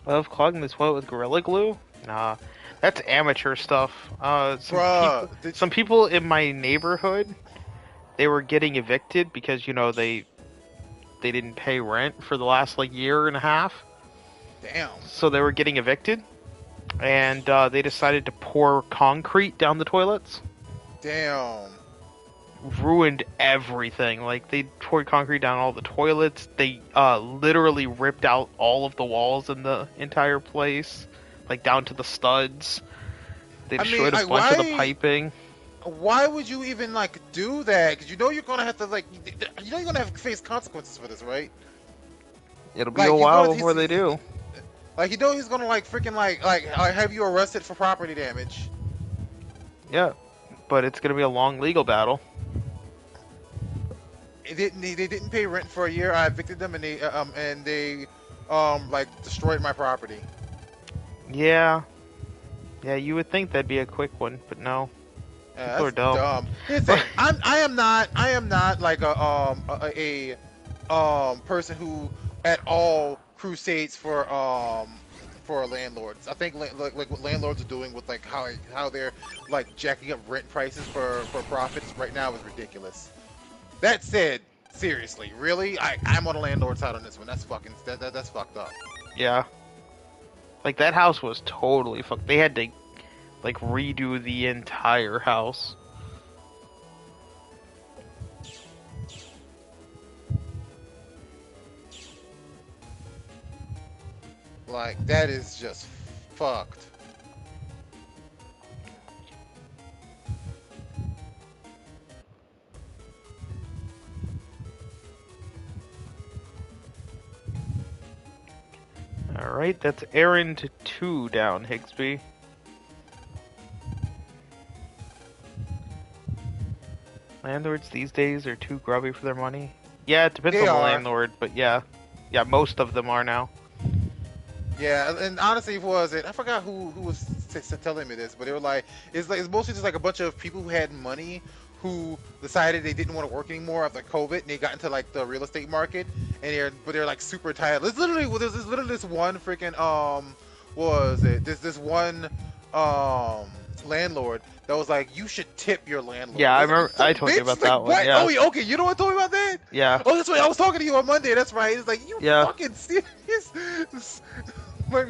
Love clogging the toilet with Gorilla Glue? Nah, that's amateur stuff. Some people in my neighborhood, they were getting evicted because, you know, they didn't pay rent for the last like year and a half. Damn. So they were getting evicted, and they decided to pour concrete down the toilets. Damn. Ruined everything. Like, they poured concrete down all the toilets. They literally ripped out all of the walls in the entire place, like down to the studs. They destroyed a bunch of the piping. Why would you even like do that? Because you know you're gonna have to you're gonna have to face consequences for this, right? It'll be a while before they do. Like you know he's gonna like freaking have you arrested for property damage. Yeah, but it's gonna be a long legal battle. They didn't pay rent for a year. I evicted them and they like destroyed my property. Yeah, yeah, you would think that'd be a quick one, but no. Yeah, People are that's dumb. dumb. Here's the thing. I am not like a person who at all crusades for landlords. I think like what landlords are doing with like how they're like jacking up rent prices for profits right now is ridiculous. That said, seriously, really, I'm on the landlord side on this one. That's fucking that's fucked up. Yeah, like that house was totally fucked. They had to like redo the entire house. Like that is just fucked. Alright, that's errand 2 down, Higsby. Landlords these days are too grubby for their money. Yeah, it depends They on the are. landlord, but yeah. Yeah, most of them are now. Yeah, and honestly, was it? I forgot who was telling me this, but they were like, it's mostly just like a bunch of people who had money who decided they didn't want to work anymore after COVID, and they got into like the real estate market, and they're like super tired. There's literally this one freaking what was it? This one landlord that was like, you should tip your landlord. Yeah, I was like, remember. I told you bitch, about like, that one. what? Yeah. Oh, yeah, okay, you know what told me about that? Yeah. Oh, that's right. I was talking to you on Monday. That's right. It's like, you Yeah. fucking serious? Like,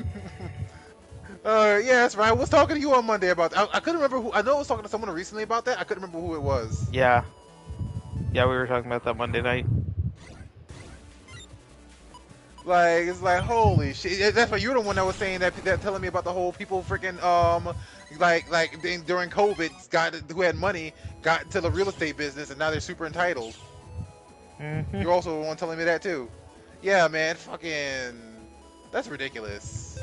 yeah, that's right. I was talking to you on Monday about that. I couldn't remember who. I know I was talking to someone recently about that. I couldn't remember who it was. Yeah. Yeah, we were talking about that Monday night. Like, it's like, holy shit. That's why you're the one that was saying that telling me about the whole people freaking during COVID who had money got into the real estate business and now they're super entitled. Mm-hmm. You're also the one telling me that too. Yeah, man, fucking, that's ridiculous.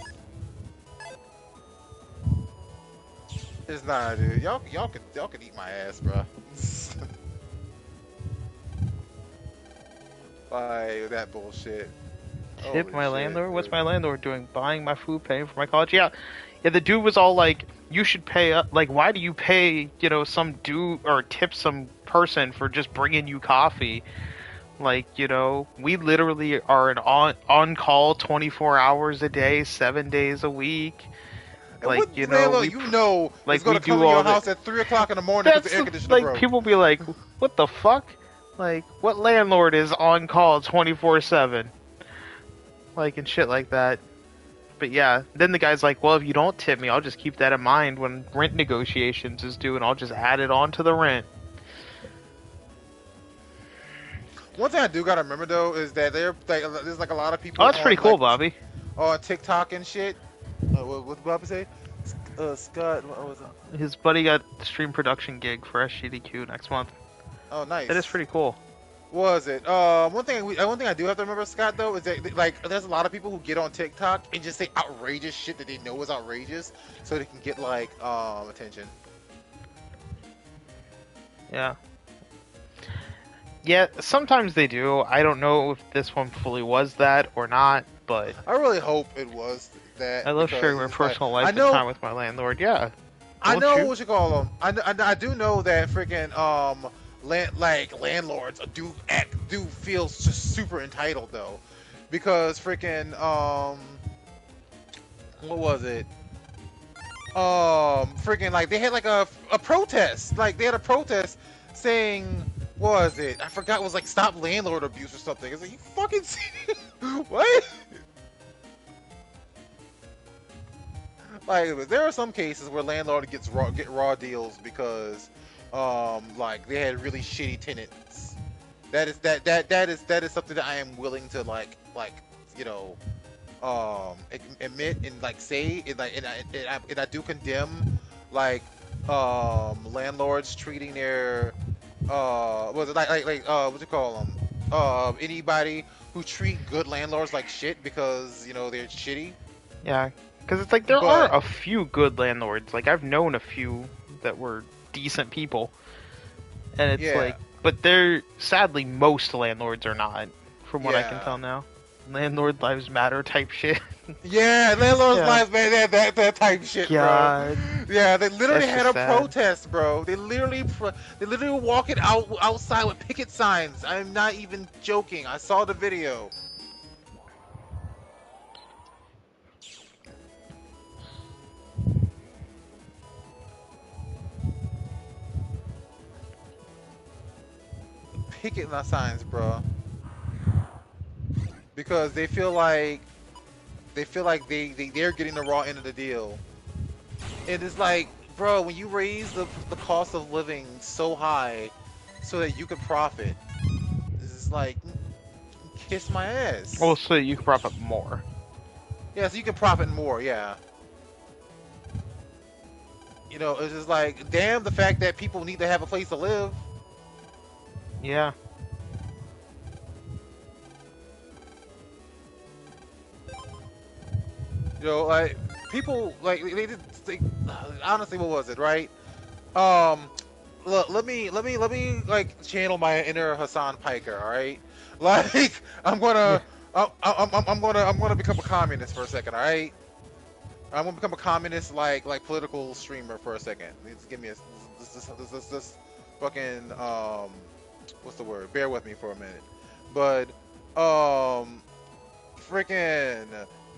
It's not, dude. Y'all could eat my ass, bro. Like that bullshit. Tip Holy my shit, landlord? What's dude. my landlord doing? Buying my food, paying for my college? Yeah. Yeah, the dude was all like, you should pay up. Like, why do you pay, some dude or tip some person for just bringing you coffee? Like, we literally are an on call 24 hours a day, 7 days a week. And Like, what landlord like, is gonna we come do to your all house at 3 o'clock in the morning because That's the air conditioner like broke? people be like, what the fuck? Like, what landlord is on call 24/7? Like, and shit like that. But yeah, then the guy's like, well, if you don't tip me, I'll just keep that in mind when rent negotiations is due, and I'll just add it on to the rent. One thing I do gotta remember though is that there's like a lot of people. Oh, that's pretty cool, like, Bobby. on TikTok and shit. What did Bobby say? Scott, what was it? His buddy got the stream production gig for SGDQ next month. Oh, nice. That is pretty cool. Was it? One thing I do have to remember, Scott, though, is that like there's a lot of people who get on TikTok and just say outrageous shit that they know is outrageous, so they can get like attention. Yeah. Yeah, sometimes they do. I don't know if this one fully was that or not, but I really hope it was that. I love because sharing my it's personal like, life and time with my landlord. Yeah. I Don't know you? what you call them. I do know that freaking landlords do feel just super entitled though, because freaking what was it? Freaking like they had like a protest. Like they had a protest saying, what was it? I forgot. It was like stop landlord abuse or something. It's like, you fucking what? Like there are some cases where landlord get raw deals because like they had really shitty tenants. That is something that I am willing to you know admit and like say and I do condemn like landlords treating their was it what you call them anybody who treat good landlords like shit because they're shitty. Yeah, because it's like there are But a few good landlords. Like I've known a few that were decent people, and it's yeah, like, but they're sadly most landlords are not, from what I can yeah. tell now. Landlord lives matter type shit. Yeah, landlord's Yeah. life, man, that type shit, bro. God, Yeah, they literally that's had just a sad. protest, bro. They literally were walking outside with picket signs. I'm not even joking. I saw the video. Picket signs, bro, because they feel like they're getting the raw end of the deal. And it's like, bro, when you raise the cost of living so high so that you could profit, it's like kiss my Well, ass. so you can prop up more. Yeah, so you can profit more, yeah. It's just like, damn, the fact that people need to have a place to live. Yeah. Like people like they did. Honestly, what was it, right? Um, let me like channel my inner Hassan Piker, all right? Like I'm Yeah. gonna I'm gonna become a communist for a second, all right? I'm gonna become a communist like political streamer for a second. Just give me this fucking what's the word? Bear with me for a minute. But um freaking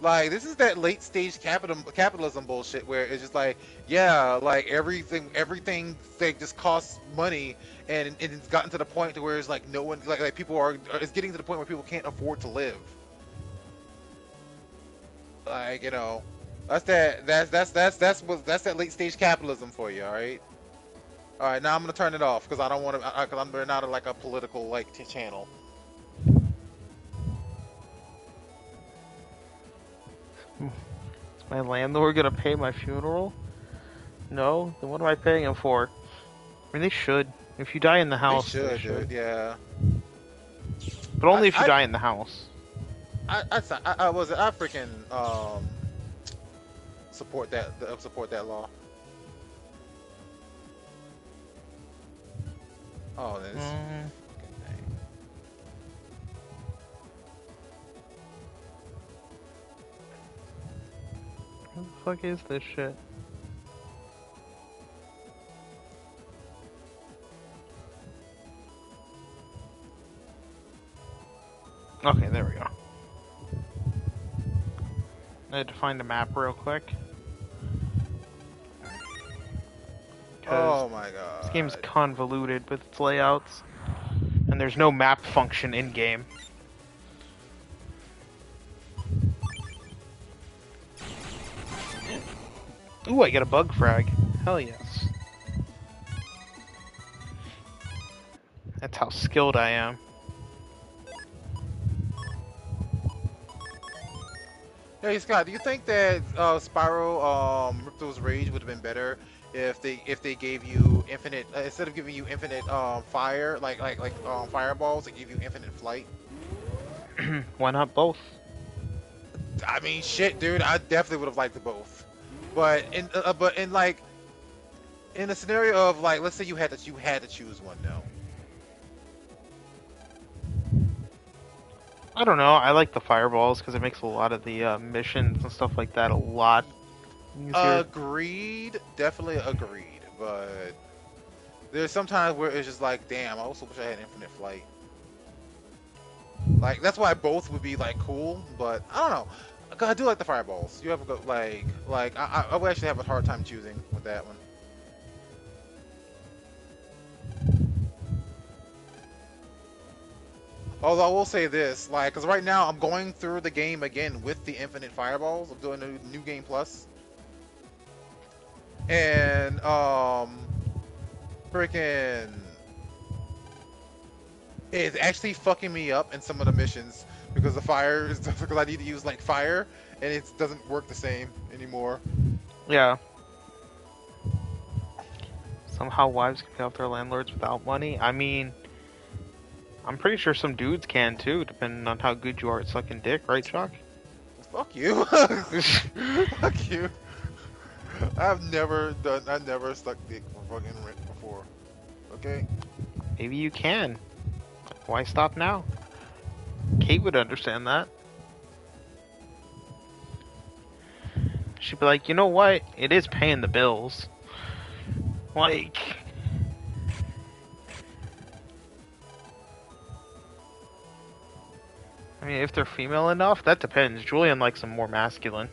like this is that late stage capitalism bullshit where it's just like, yeah, like everything like just costs money, and it's gotten to the point to where it's like no one like people are it's getting to the point where people can't afford to live. Like, that's that late stage capitalism for you. All right, now I'm gonna turn it off because I don't want to, because I'm not like a political like channel. Is my landlord gonna pay my funeral? No? Then what am I paying him for? I mean, they should. If you die in the They house, they should, should. dude. Yeah. But I only if you I die in the house. I was I freaking support that law. Oh, this Mm, fucking thing. what the fuck is this shit? Okay, there we go. I had to find a map real quick. Because Oh my this game's god. convoluted with its layouts. And there's no map function in game. Ooh, I get a bug frag. Hell yes. That's how skilled I am. Hey Scott, do you think that Spyro Ripto's Rage would have been better if they gave you infinite instead of giving you infinite fire like fireballs, they give you infinite flight? Why not both? I mean, shit, dude, I definitely would have liked the both. But in like in a scenario of like, let's say you had to choose one now. I don't know. I like the fireballs because it makes a lot of the missions and stuff like that a lot easier. Agreed, definitely agreed. But there's sometimes where it's just like, damn, I also wish I had infinite flight. Like that's why both would be like cool, but I don't know. 'Cause I do like the fireballs. You have a good I would actually have a hard time choosing with that one. Although I will say this, like, because right now I'm going through the game again with the infinite fireballs. I'm doing a new game plus, and freaking, it's actually fucking me up in some of the missions because the fire is because I need to use like fire, and it doesn't work the same anymore. Yeah. Somehow wives can pay off their landlords without money. I mean, I'm pretty sure some dudes can too, depending on how good you are at sucking dick, right, Chuck? Fuck you. Fuck you. I've never sucked dick from fucking Rick before. Okay? Maybe you can. Why stop now? Kate would understand that. She'd be like, you know what? It is paying the bills. Like, I mean, if they're female enough, that depends. Julian likes them more masculine.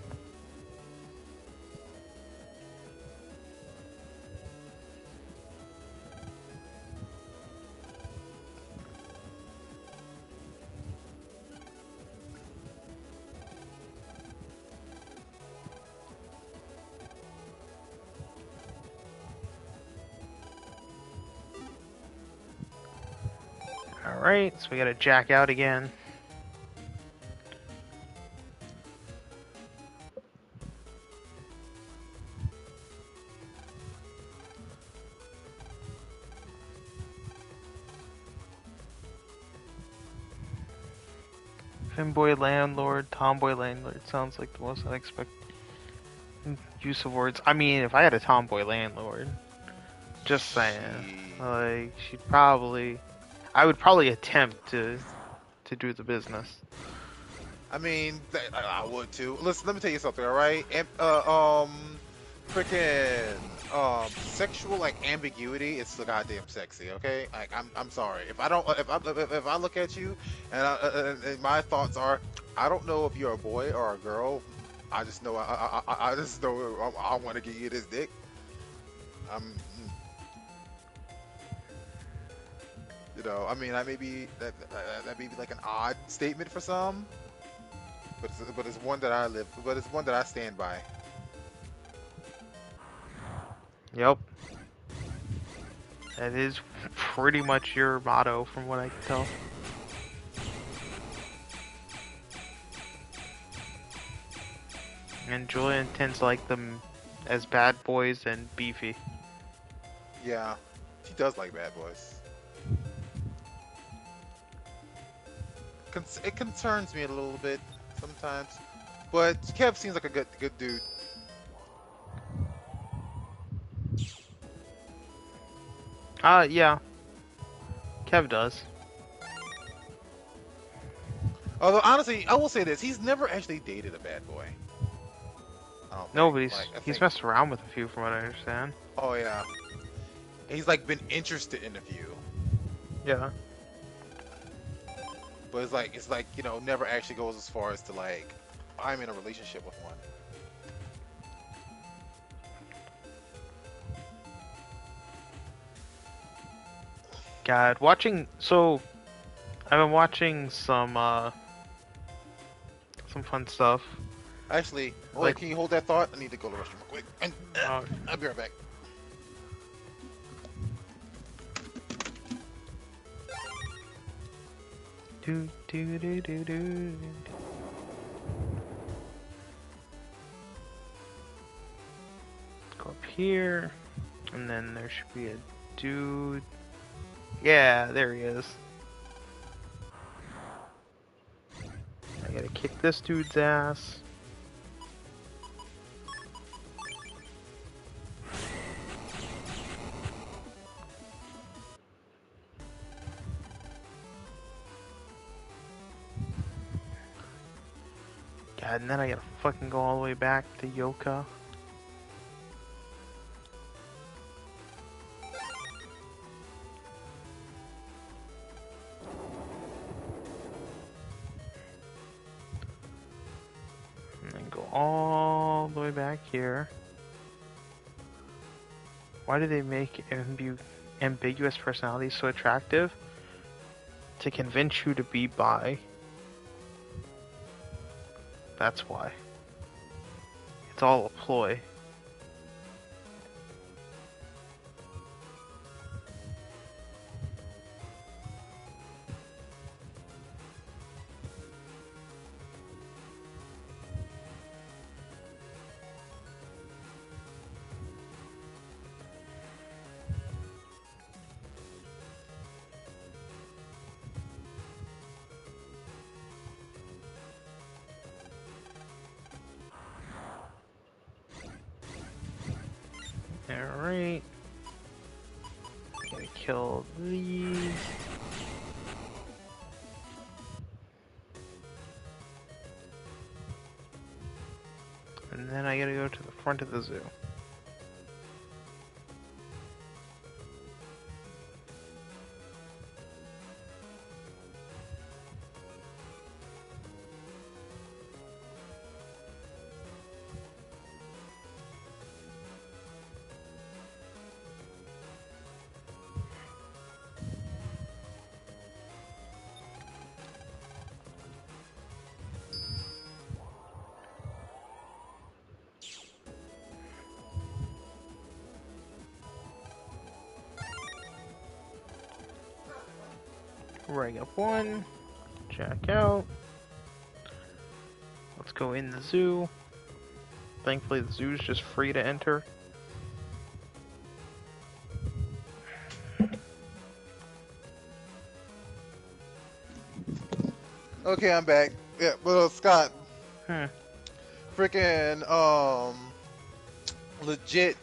Alright, so we gotta jack out again. Femboy landlord, tomboy landlord sounds like the most unexpected use of words. I mean, if I had a tomboy landlord, just saying, like she'd probably, I would probably attempt to do the business. I mean, I would too. Listen, let me tell you something, all right? Freaking, sexual like ambiguity. It's so goddamn sexy. Okay, like I'm sorry if I don't if I look at you and my thoughts are, I don't know if you're a boy or a girl. I just know I just know I want to give you this dick. You know, I mean, that may be like an odd statement for some, but it's one that I live, but it's one that I stand by. Yep, that is pretty much your motto, from what I can tell. And Julian tends to like them as bad boys and beefy. Yeah, she does like bad boys. It concerns me a little bit sometimes, but Kev seems like a good dude. Yeah, Kev does. Although honestly, I will say this: he's never actually dated a bad boy. I don't No, think. but Like, I he's think. messed around with a few, from what I understand. Oh yeah, he's like been interested in a few, Yeah. but it's like you know never actually goes as far as to like I'm in a relationship with one. God, watching. So I've been watching some fun stuff. Actually, wait, Like, can you hold that thought? I need to go to the restroom real quick, and uh, I'll be right back. do do do do do. Go up here, and then there should be a dude. Yeah, there he is. I gotta kick this dude's ass. God, and then I gotta fucking go all the way back to Yoka. And then go all the way back here. Why do they make ambiguous personalities so attractive? To convince you to be bi. That's why. It's all a ploy. Alright. Gonna kill these. And then I gotta go to the front of the zoo. Ring up 1. Check out. Let's go in the zoo. Thankfully the zoo's just free to enter. Okay, I'm back. Yeah, well, Scott, Hmm. freaking, legit,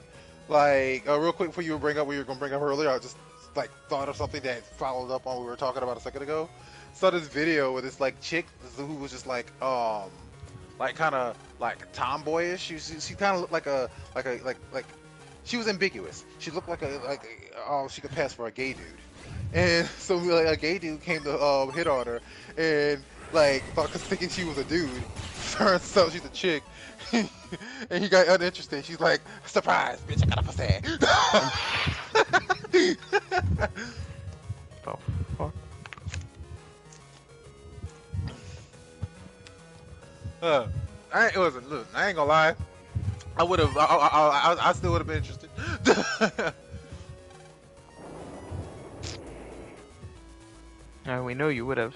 like, real quick before you bring up what you were gonna bring up earlier, I just like thought of something that followed up on what we were talking about a second ago. Saw this video with this like chick who was just like kind of like tomboyish. She kind of looked like she was ambiguous. She looked oh, she could pass for a gay dude. And so like a gay dude came to hit on her, and like thought cause thinking she was a dude, turns out she's a chick, and he got uninterested. She's like, surprise, bitch, I got a pussy. The fuck? It wasn't. Look, I ain't gonna lie. I would have. I still would have been interested. We know you would have.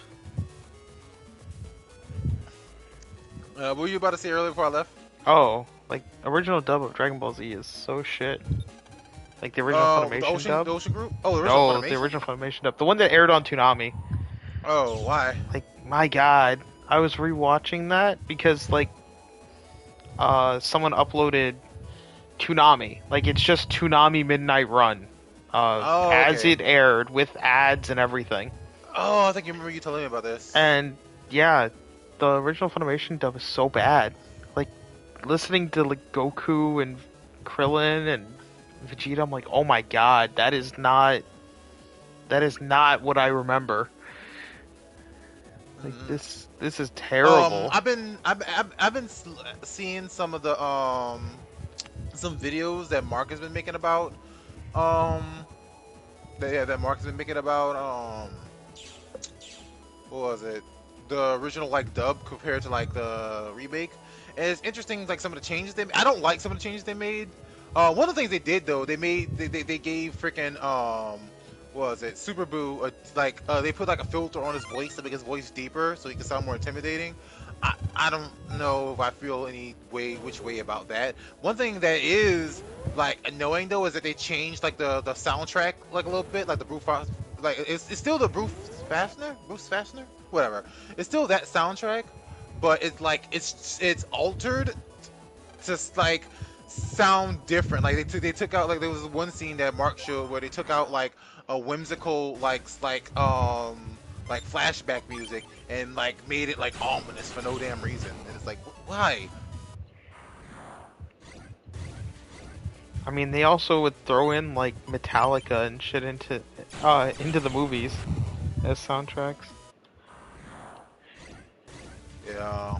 What were you about to say earlier before I left? Oh, like original dub of Dragon Ball Z is so shit. Like the original Funimation dub. The Ocean Group? Oh, the original No, Funimation? the original Funimation dub. The one that aired on Toonami. Oh, why? Like, my god. I was rewatching that because, like, someone uploaded Toonami. Like, it's just Toonami Midnight Run. As it aired, with ads and everything. Oh, I think you remember you telling me about this. And, yeah, the original Funimation dub is so bad. Like, listening to, like, Goku and Krillin and Vegeta, I'm like, oh my god, that is not what I remember. Like this is terrible. I've been seeing some of the some videos that Mark has been making about that Mark has been making about what was it, the original like dub compared to like the remake. And it's interesting, like some of the changes they made. I don't like some of the changes they made. One of the things they did though, they gave freaking what was it, Super Boo, they put like a filter on his voice to make his voice deeper so he can sound more intimidating. I don't know if I feel which way about that. One thing that is like annoying though is that they changed like the soundtrack like a little bit, like the it's still the Bruce Fastener, whatever. It's still that soundtrack, but it's like it's altered to like sound different. Like they took out, like there was one scene that Mark showed where they took out like a whimsical like flashback music and like made it like ominous for no damn reason. And it's like, why? I mean, they also would throw in like Metallica and shit into the movies as soundtracks. Yeah.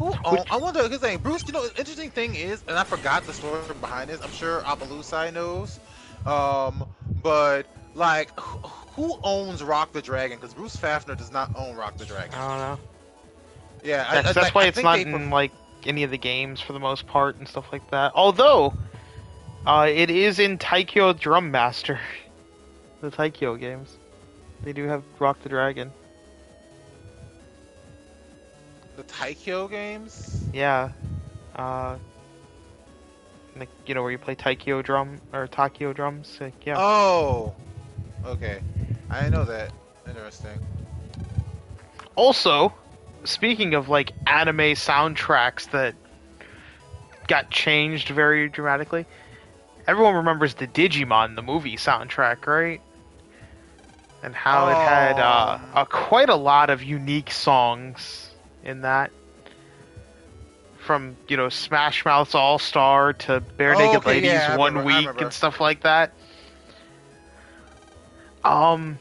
I wonder, because like, Bruce, you know, the interesting thing is, and I forgot the story behind this. I'm sure Abalusai knows. But like, who owns Rock the Dragon? Because Bruce Fafner does not own Rock the Dragon. I don't know. Yeah, that's why it's not in like any of the games for the most part and stuff like that. Although, it is in Taikyo Drum Master, the Taikyo games. They do have Rock the Dragon. The Taikyo games? Yeah. Like, you know, where you play Taikyo drum or Takio drums. Like, yeah. Oh. Okay. I didn't know that. Interesting. Also, speaking of like anime soundtracks that got changed very dramatically, everyone remembers the Digimon, the movie soundtrack, right? And how it had Um, quite a lot of unique songs in that. From, Smash Mouth's All Star to Bare oh, Naked okay, Ladies yeah, I One remember. I Week and remember. stuff like that. Um,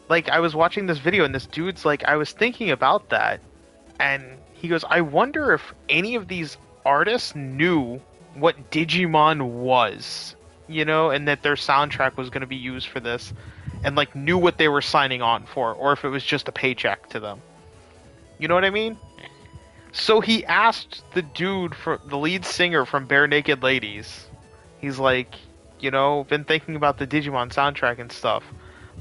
like I was watching this video and this dude's like, I was thinking about that, and he goes, I wonder if any of these artists knew what Digimon was, and that their soundtrack was going to be used for this, and like knew what they were signing on for, or if it was just a paycheck to them. You know what I mean? So he asked the dude, for the lead singer from Bare Naked Ladies. He's like, been thinking about the Digimon soundtrack and stuff.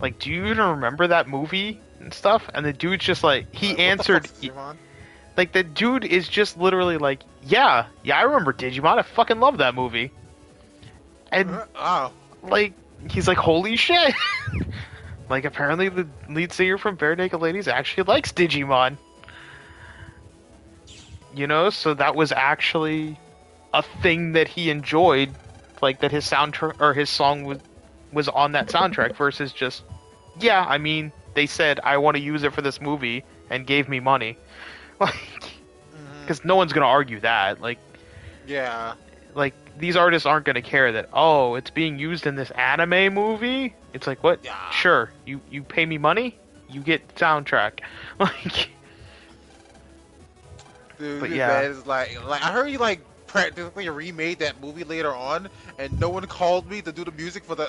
Like, do you even remember that movie and stuff? And the dude's just like, he What the answered, fuck's Digimon? like, the dude is just literally like, yeah, I remember Digimon. I fucking love that movie. And, Oh, like, he's like, holy shit. Like, apparently the lead singer from Bare Naked Ladies actually likes Digimon. So that was actually a thing that he enjoyed, like that his soundtrack or his song was on that soundtrack versus just, yeah, I mean, they said I want to use it for this movie and gave me money, like, because no one's gonna argue that, yeah. like these artists aren't gonna care that, oh, it's being used in this anime movie. It's like, what? Yeah. Sure, you pay me money, you get soundtrack, like. Dude, But this yeah. man is like I heard he like practically remade that movie later on, and no one called me to do the music for the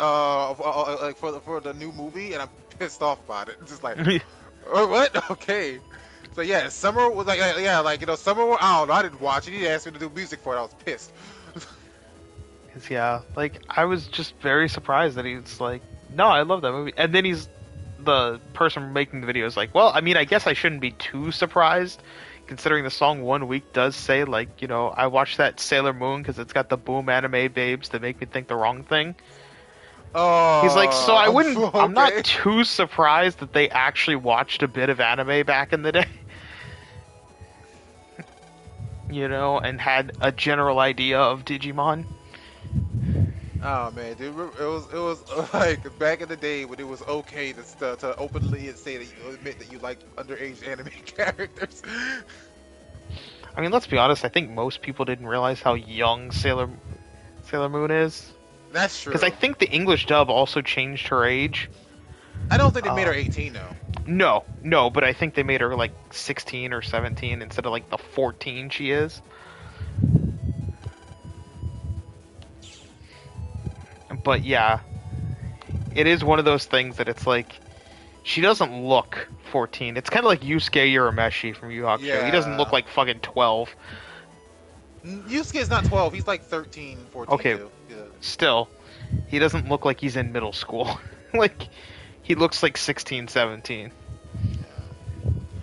like for the new movie, and I'm pissed off about it. It's just like, oh, what? Okay. So yeah, Summer was like, yeah, like Summer. I don't know. I didn't watch it. He asked me to do music for it. I was pissed. Yeah, like I was just very surprised that he's like, no, I love that movie, and then the person making the video is like, well, I mean, I guess I shouldn't be too surprised, considering the song One Week does say, like, I watched that Sailor Moon because it's got the boom anime babes that make me think the wrong thing. Oh. He's like, so I wouldn't, okay. I'm not too surprised that they actually watched a bit of anime back in the day. And had a general idea of Digimon. Oh man, dude, it was like back in the day when it was okay to openly say that you admit that you like underage anime characters. I mean, let's be honest, I think most people didn't realize how young Sailor Moon is. That's true. Because I think the English dub also changed her age. I don't think they made her 18 though. No, but I think they made her like 16 or 17 instead of like the 14 she is. But yeah, it is one of those things that it's like, she doesn't look 14. It's kind of like Yusuke Urameshi from Yu Hakusho. Yeah. He doesn't look like fucking 12. Yusuke's not 12. He's like 13, 14. Okay. Too. Yeah. Still, he doesn't look like he's in middle school. Like, he looks like 16, 17.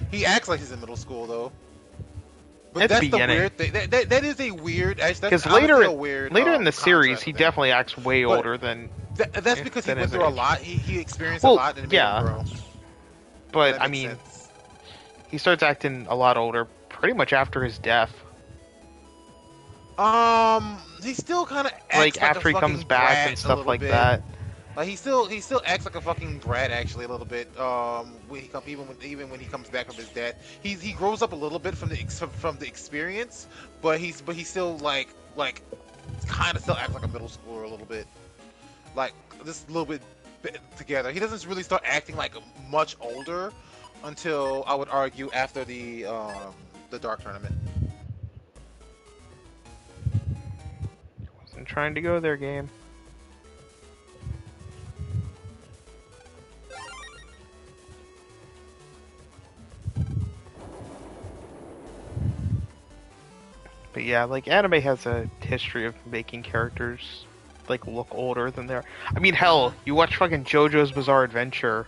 He acts like he's in middle school though. But At the that's the beginning. weird thing. That is a weird. That's Because honestly later, a weird, later in the series, contrast he thing. definitely acts way But- older than. That's because he than went his through a age. lot. He experienced Well, a lot and it made yeah. him grow. But That I makes mean, sense. he starts acting a lot older pretty much after his death. He still kind of Like after he comes back and stuff like that. Like he still acts like a fucking brat actually a little bit. When he even when he comes back from his death, he grows up a little bit from the experience, but he still like kind of still acts like a middle schooler a little bit, like just a little bit together. He doesn't really start acting like much older until I would argue after the Dark Tournament. I'm trying to go there, game. But yeah, like anime has a history of making characters like look older than they are. I mean, hell, you watch fucking JoJo's Bizarre Adventure.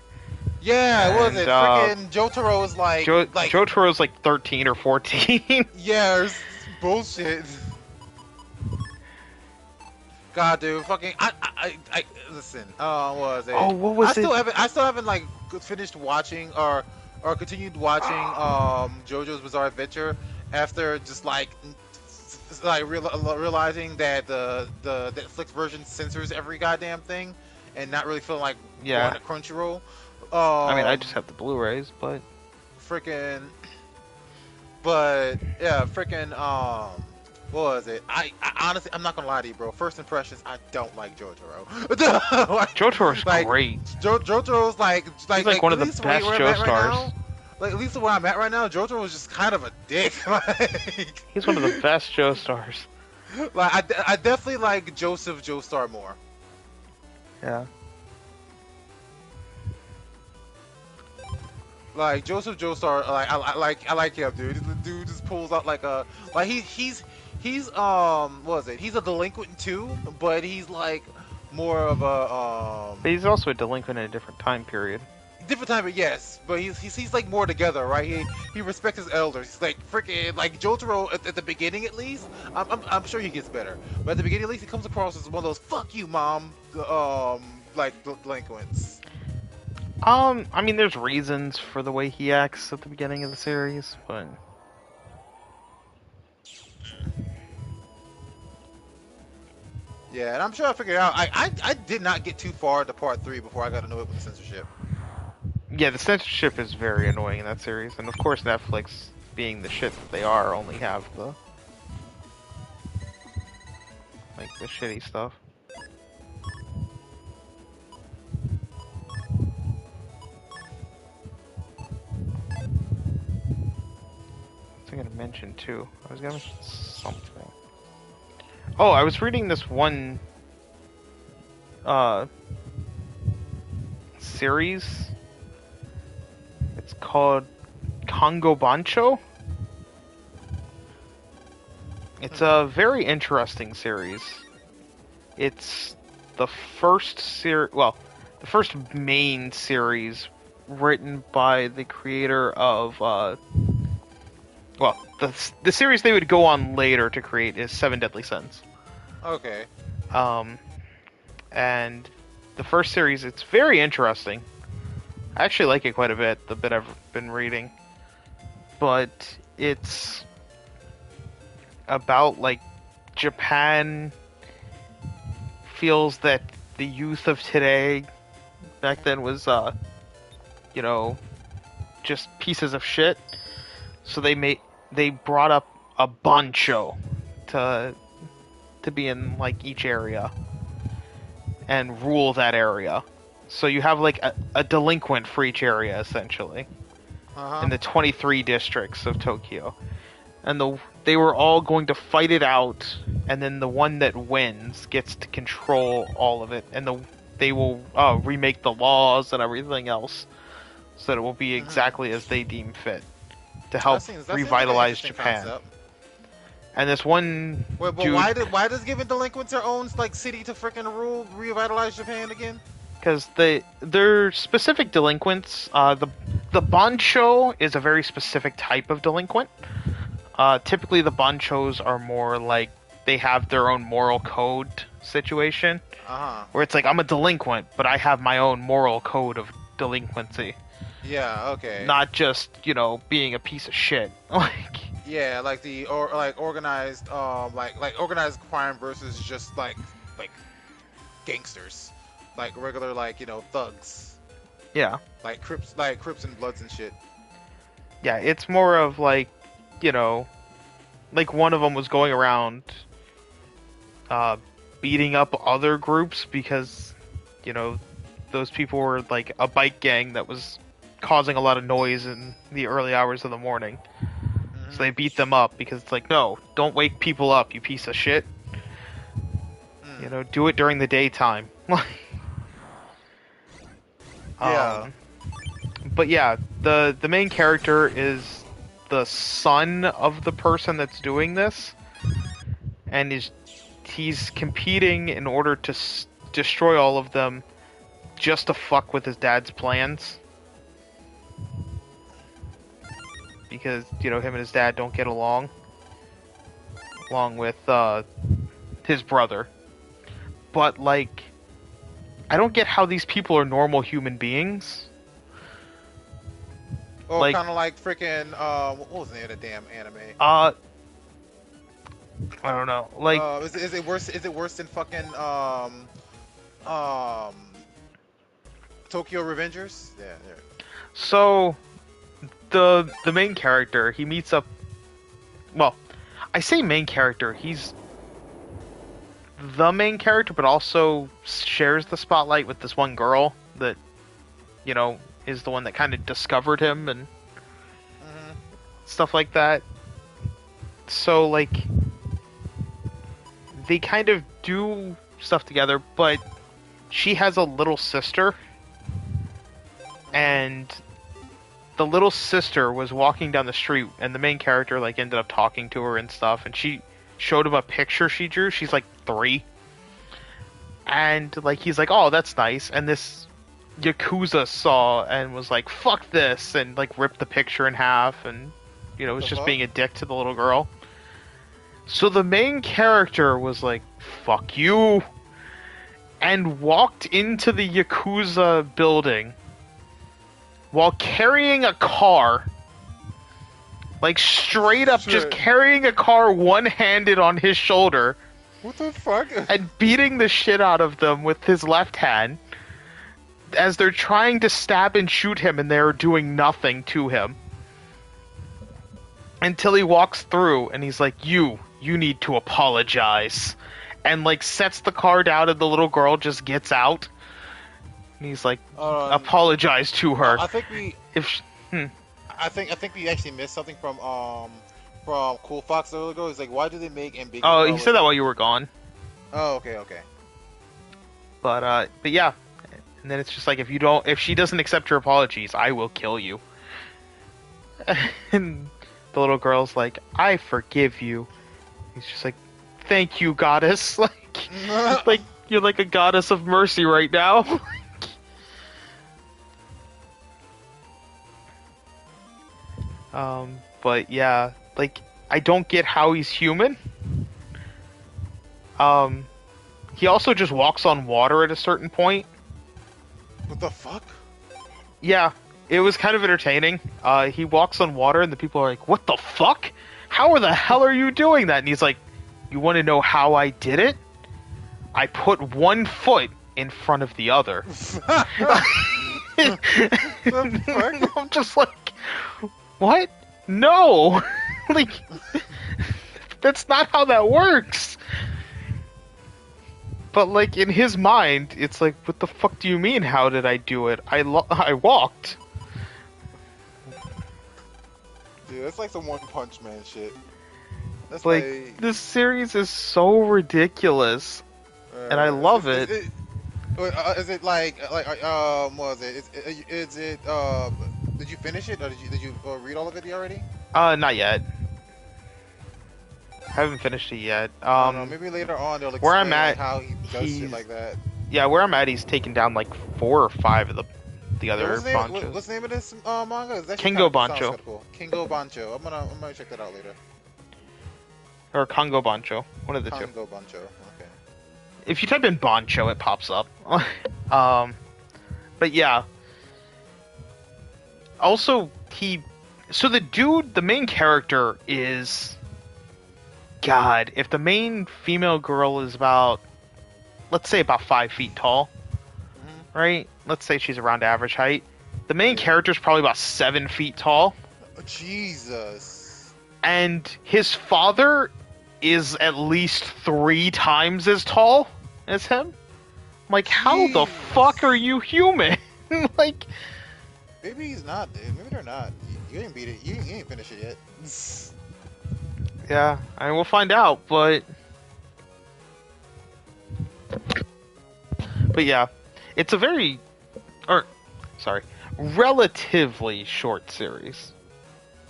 Yeah, what was it? And, Freaking Jotaro is like Jotaro's like 13 or 14. yeah, it's bullshit. God, dude, fucking, I listen. What was it? Oh, what was I it? still haven't like finished watching or continued watching JoJo's Bizarre Adventure after just like like realizing that the Netflix version censors every goddamn thing, and not really feeling like going Yeah. to Crunchyroll. I mean, I just have the Blu-rays, but Freaking, but yeah, freaking what was it? I honestly, I'm not gonna lie to you, bro. First impressions, I don't like Jotaro. Jotaro's like great. Jotaro's He's like one at of the least best where I'm at right Joestars. now. Like at least where I'm at right now, Jotaro was just kind of a dick. He's one of the best Joestars. I definitely like Joseph Joestar more. Yeah. Like Joseph Joestar, I like him, dude. The dude just pulls out like a like he's what was it? He's a delinquent too, but he's like more of a But he's also a delinquent in a different time period. different type of yes, but he's like more together, right? He respects his elders. He's like freaking like Jotaro at the beginning at least. I'm sure he gets better, but at the beginning at least he comes across as one of those "fuck you, mom" like delinquents. I mean, there's reasons for the way he acts at the beginning of the series, but Yeah, and I'm sure I figured out. I did not get too far to part 3 before I got annoyed with the censorship. yeah, the censorship is very annoying in that series, and of course Netflix, being the shit that they are, only have the the shitty stuff. I was gonna mention too. I was gonna mention something. Oh, I was reading this one series. It's called Congo Bancho. It's a very interesting series. It's the first the first main series written by the creator of the series they would go on later to create is Seven Deadly Sins. Okay. And the first series, it's very interesting. I actually like it quite a bit, the bit I've been reading. But it's about, like, Japan feels that the youth of today back then was, just pieces of shit. So they brought up a bancho to be in, like, each area and rule that area. So you have like a delinquent for each area, essentially, in the 23 districts of Tokyo, and they were all going to fight it out, and then the one that wins gets to control all of it, and they will remake the laws and everything else, so that it will be exactly as they deem fit to help revitalize Japan. Concept. And this one Wait, but dude, why does giving delinquents their own like city to freaking rule revitalize Japan again? because they're specific delinquents. The bancho is a very specific type of delinquent. Typically, the banchos are more like they have their own moral code situation, where it's like I'm a delinquent, but I have my own moral code of delinquency. Yeah. Okay. Not just being a piece of shit. Like Yeah, like organized like organized crime versus just like gangsters, like regular thugs, yeah, like Crips and Bloods and shit. yeah. It's more of like like one of them was going around beating up other groups because those people were like a bike gang that was causing a lot of noise in the early hours of the morning. So they beat them up because it's like, no, don't wake people up, you piece of shit. Do it during the daytime. Yeah. But yeah, the main character is the son of the person that's doing this, and he's competing in order to destroy all of them, just to fuck with his dad's plans. Because him and his dad don't get along with his brother. But like, I don't get how these people are normal human beings. Oh, like, kind of like freaking what was the name of the damn anime? I don't know. Like, Is it worse? Is it worse than fucking um Tokyo Revengers? Yeah, yeah. so the main character, he meets up. Well, I say main character. He's the main character, but also shares the spotlight with this one girl that, you know, is the one that kind of discovered him and Hmm. stuff like that. So, like, they kind of do stuff together, but she has a little sister, and the little sister was walking down the street, and the main character, like, ended up talking to her and stuff, and she showed him a picture she drew. She's, like, 3. And, like, he's like, oh, that's nice. And this Yakuza saw and was like, fuck this, and, like, ripped the picture in half, and, you know, was The just fuck? being a dick to the little girl. So the main character was like, fuck you, and walked into the Yakuza building while carrying a car. Like, straight up just Shit. carrying a car one-handed on his shoulder What the fuck? and beating the shit out of them with his left hand as they're trying to stab and shoot him and they're doing nothing to him. Until he walks through and he's like, you need to apologize. And, like, sets the car down and the little girl just gets out. And he's like, apologize to her. I think we If she, I think we actually missed something from Cool Fox a little ago. It's like, why do they make ambiguous? Oh, he said that while you were gone. Oh, okay, okay. But yeah. And then it's just like, if she doesn't accept your apologies, I will kill you. And the little girl's like, I forgive you. He's just like, thank you, goddess. Like you're like a goddess of mercy right now. But yeah, like, I don't get how he's human. He also just walks on water at a certain point. What the fuck? Yeah, it was kind of entertaining. He walks on water and the people are like, what the fuck? How the hell are you doing that? And he's like, you want to know how I did it? I put one foot in front of the other. The fuck? I'm just like, what? No! Like, that's not how that works! But, like, in his mind, it's like, what the fuck do you mean, how did I do it? I walked. Dude, that's like some One Punch Man shit. That's Like, this series is so ridiculous. And I love it. Is it like what was it? Is it did you finish it or did you read all of it already? Not yet. Haven't finished it yet. I don't know, maybe later on they'll explain where I'm at, how he does he's- shit like that. Yeah, where I'm at, he's taken down like 4 or 5 of the other What's Banchos. the name of this manga? It's actually Kingo sounds Bancho. kinda cool. Kingo Bancho. I'm gonna check that out later. Or Congo Bancho. One of the two. Kingo Bancho. Okay. If you type in Bancho, it pops up. But yeah. Also, so the main character is, God, if the main female girl is about, let's say about 5 feet tall, Mhm. right? Let's say she's around average height. The main Yeah. character is probably about 7 feet tall, Oh, Jesus. and his father is at least 3 times as tall as him. Like, how the Jeez. fuck are you human? Like, Maybe he's not, dude. Maybe they're not. You ain't beat it. You ain't finished it yet. yeah, I mean, we'll find out, but yeah, it's a relatively short series,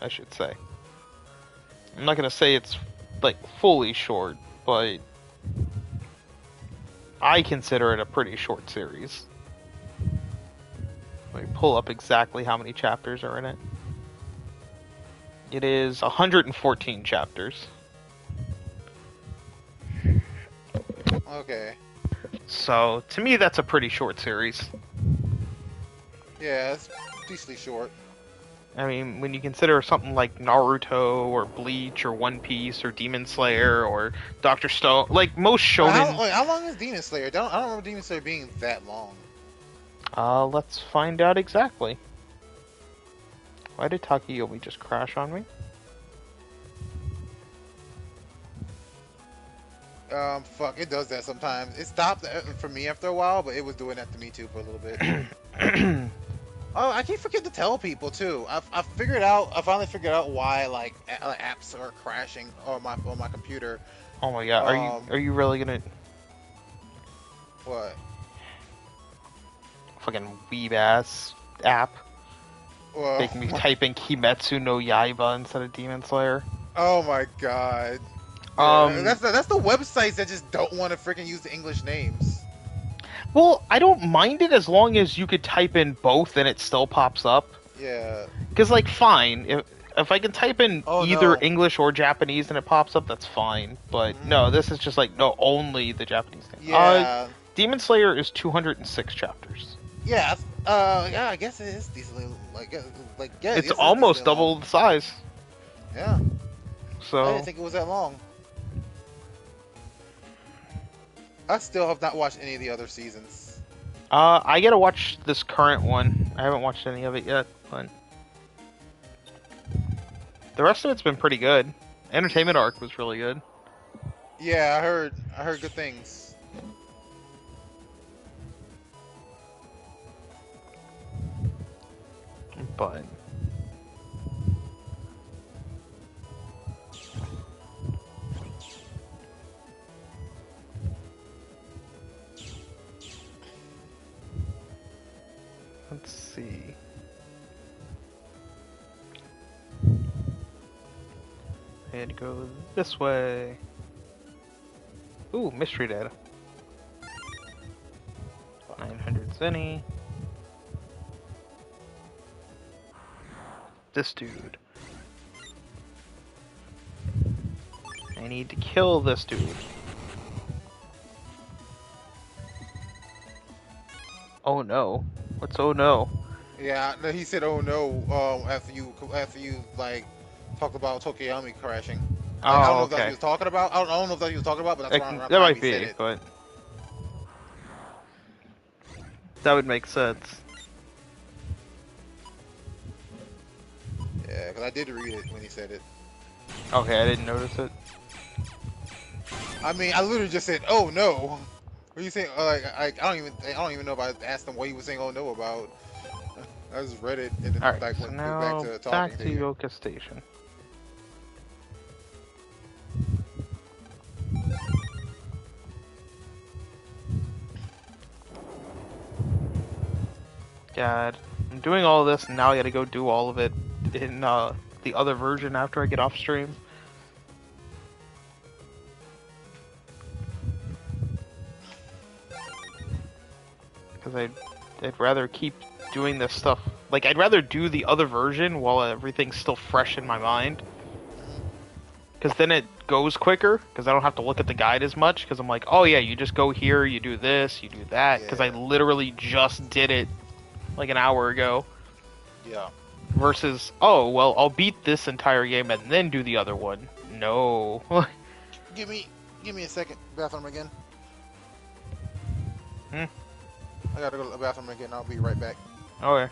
I should say. I'm not gonna say it's like fully short, but I consider it a pretty short series. Let me pull up exactly how many chapters are in it. It is 114 chapters. Okay. So, to me, that's a pretty short series. Yeah, it's decently short. I mean, when you consider something like Naruto or Bleach or One Piece or Demon Slayer or Doctor Stone, like most shonen. How long is Demon Slayer? I don't remember Demon Slayer being that long. Let's find out exactly. Why did Takeyomi just crash on me? Fuck, it does that sometimes. It stopped for me after a while, but it was doing that to me too for a little bit. Oh, I keep forgetting to tell people too. I figured out. I finally figured out why like apps are crashing on my computer. Oh my god, are you really gonna What? fucking weeb ass app Well, making me type in Kimetsu no Yaiba instead of Demon Slayer? oh my god. Yeah, Um, that's the websites that just don't want to freaking use the English names. well, I don't mind it as long as you could type in both and it still pops up. Yeah. Cause like, fine, if I can type in Oh either no. English or Japanese and it pops up, that's fine. But no, this is just like no, only the Japanese thing. Yeah. Demon Slayer is 206 chapters. Yeah. Yeah. I guess it is decently yeah. It's Yes, it is almost decently long. double the size. Yeah. I So didn't think it was that long. I still have not watched any of the other seasons. I gotta watch this current one. I haven't watched any of it yet, but the rest of it's been pretty good. Entertainment Arc was really good. Yeah, I heard good things. But let's see. I had to go this way. Ooh, mystery data. 900 Zenny. This dude. I need to kill this dude. Oh no. What's oh no? Yeah, no, he said, "Oh no," after you like talked about Tokiyami crashing. Like I don't Oh, know if that's what he okay. was talking about. I don't know if that's what he was talking about, but that's That why might he said be, it. but that would make sense. Yeah, because I did read it when he said it. Okay, I didn't notice it. I mean, I literally just said, "Oh no." What are you saying? I don't even know if I asked him what he was saying. "Oh no" about. I just read it and then Alright, like so went back now to back talking to to you. Yoka Station. God, I'm doing all this and now I gotta go do all of it in the other version after I get off stream. Because I'd rather keep doing this stuff. Like, I'd rather do the other version while everything's still fresh in my mind. Because then it goes quicker, because I don't have to look at the guide as much, because I'm like, oh yeah, you just go here, you do this, you do that, because I Yeah. literally just did it like an hour ago. Yeah. Versus, oh, well, I'll beat this entire game and then do the other one. No. Give me a second. Bathroom again. Hmm. I gotta go to the bathroom again. I'll be right back. Okay.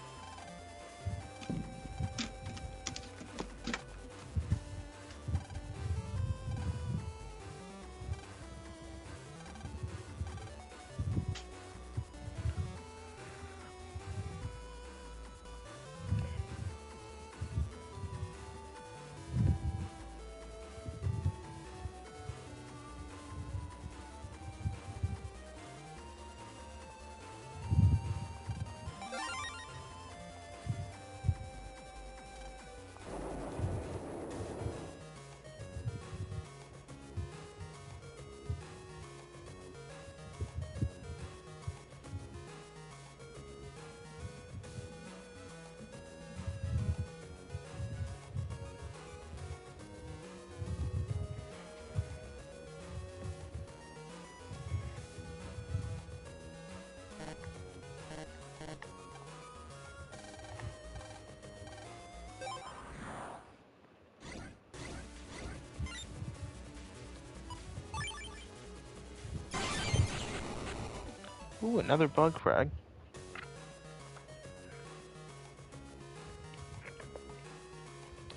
Ooh, another bug frag.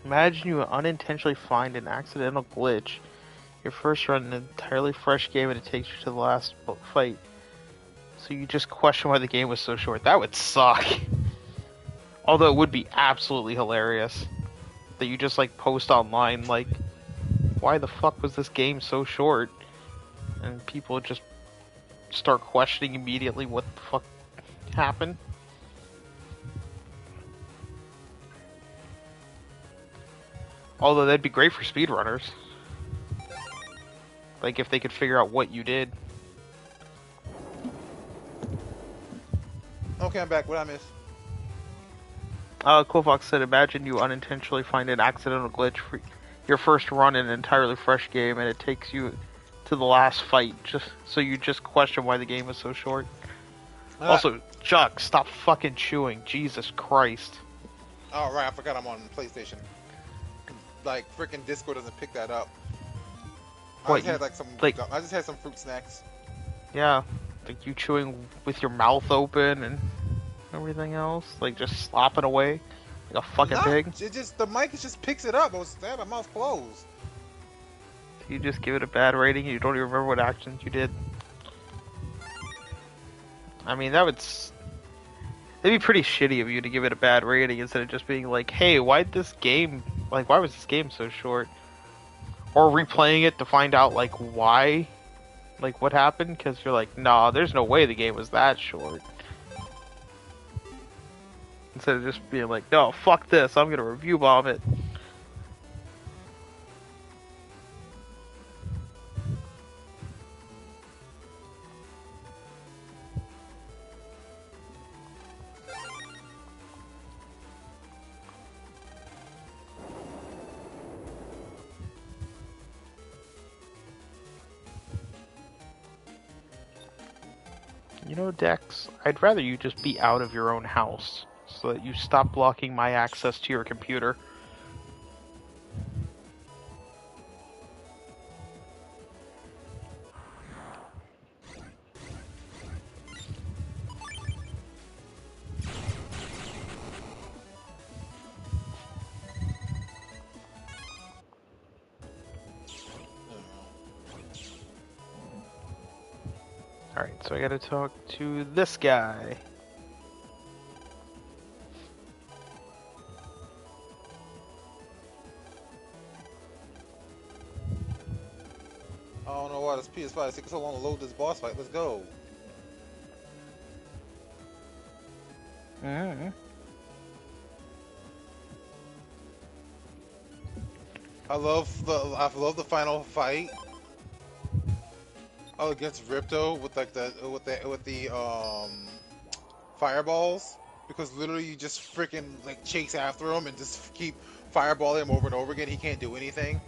Imagine you unintentionally find an accidental glitch. Your first run in an entirely fresh game and it takes you to the last fight. So you just question why the game was so short. That would suck. Although it would be absolutely hilarious. That you just like post online like, why the fuck was this game so short? And people just start questioning immediately what the fuck happened. Although that'd be great for speedrunners. Like if they could figure out what you did. Okay, I'm back. What I miss? Cool Fox said, imagine you unintentionally find an accidental glitch for your first run in an entirely fresh game and it takes you to the last fight, just so you just question why the game was so short. Also, Chuck, stop fucking chewing. Jesus Christ. Oh, right, I forgot I'm on PlayStation. Like, freaking Discord doesn't pick that up. What, I just had like some. like- I just had some fruit snacks. Yeah, like you chewing with your mouth open and everything else, like just slopping away like a fucking pig. It just the mic just picks it up. I had my mouth closed. You just give it a bad rating. You don't even remember what actions you did. I mean, that'd be pretty shitty of you to give it a bad rating instead of just being like, "Hey, why was this game so short?" Or replaying it to find out like why, like what happened, because you're like, "Nah, there's no way the game was that short." Instead of just being like, "No, fuck this, I'm gonna review bomb it." You know, Dex, I'd rather you just be out of your own house so that you stop blocking my access to your computer. Alright, so I gotta talk to this guy. I don't know why this PS5 is taking so long to load this boss fight. Let's go. Mm-hmm. I love the final fight. Oh, against Ripto with like the fireballs, because literally you just freaking like chase after him and just keep fireballing him over and over again. He can't do anything.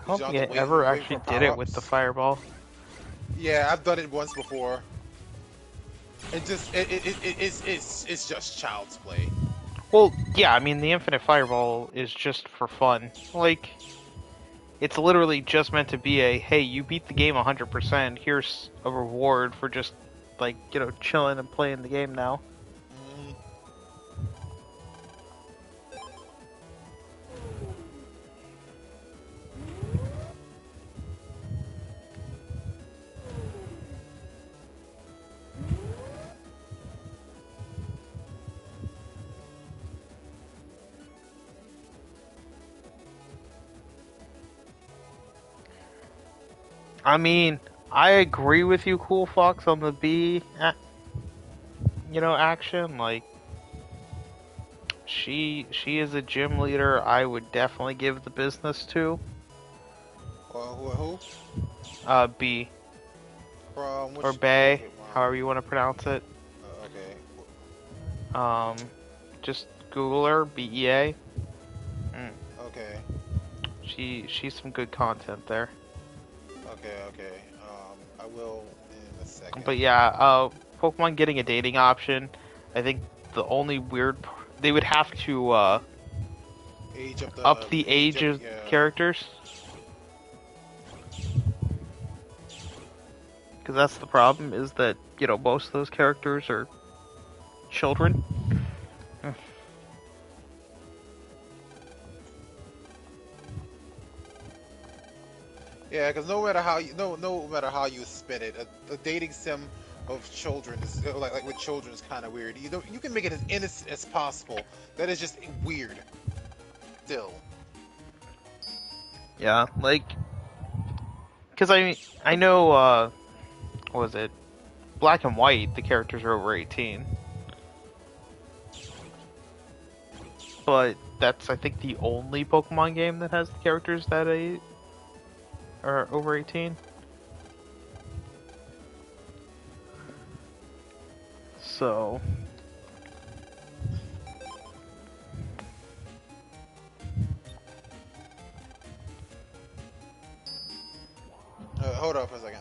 I don't think I ever actually did it with the fireball. Yeah, I've done it once before. It's just child's play. Well, yeah, I mean, the infinite fireball is just for fun. Like, it's literally just meant to be a, hey, you beat the game 100%, here's a reward for just, like, you know, chilling and playing the game now. I mean, I agree with you, Cool Fox, on the B, you know, action. Like, she is a gym leader I would definitely give the business to. Who? B. From which? Or Bay, however you want to pronounce it. Okay. Just Google her, BEA. Okay. She's some good content there. Okay. I will in a second. But yeah, Pokemon getting a dating option. I think the only they would have to Age up the age of characters. Because that's the problem, is that, most of those characters are children. Yeah, because no matter how you spin it, a dating sim of children is like with children is kind of weird. You can make it as innocent as possible. That is just weird. Still. Yeah, like, because I know, what was it? Black and White, the characters are over 18. But that's, I think, the only Pokemon game that has the characters that are over 18. So, Hold on for a second.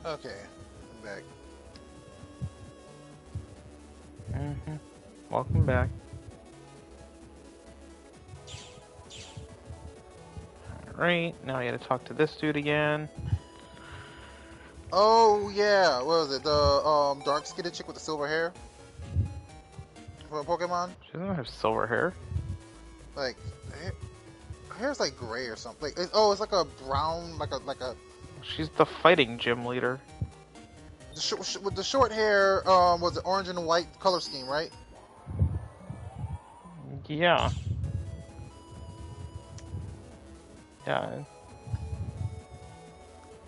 Okay, I'm back. Welcome back. Alright, now I gotta talk to this dude again. Oh yeah, what was it? The dark skinned chick with the silver hair from Pokemon. She doesn't have silver hair. Like, her hair's like gray or something. It's like a brown, like a. She's the fighting gym leader. With the short hair, was it orange and white color scheme, right? Yeah. Yeah.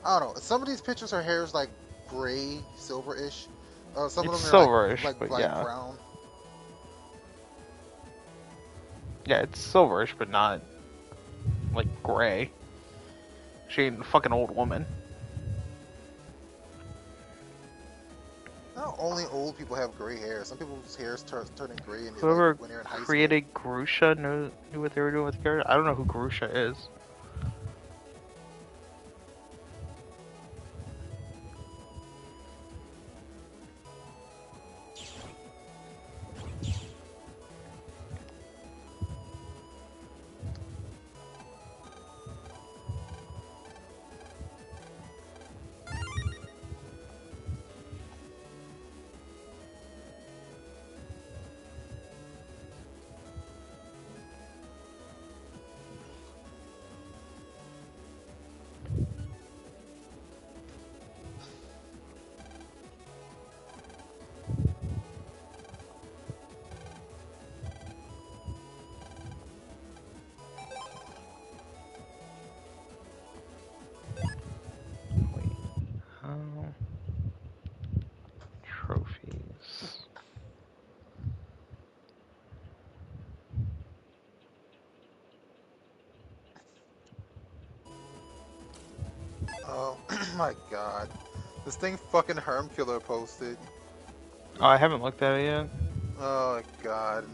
I don't know. Some of these pictures, her hair is like gray, silver-ish. Some It's of them are silverish, like but light yeah. brown. Yeah, it's silverish, but not like gray. She ain't a fucking old woman. Not only old people have gray hair. Some people's hair is turning gray and Whoever when they're in high school. created Grusha knew what they were doing with the character. I don't know who Grusha is. Trophies. Oh my god. This thing fucking Hermkiller posted. Oh, I haven't looked at it yet. Oh my god.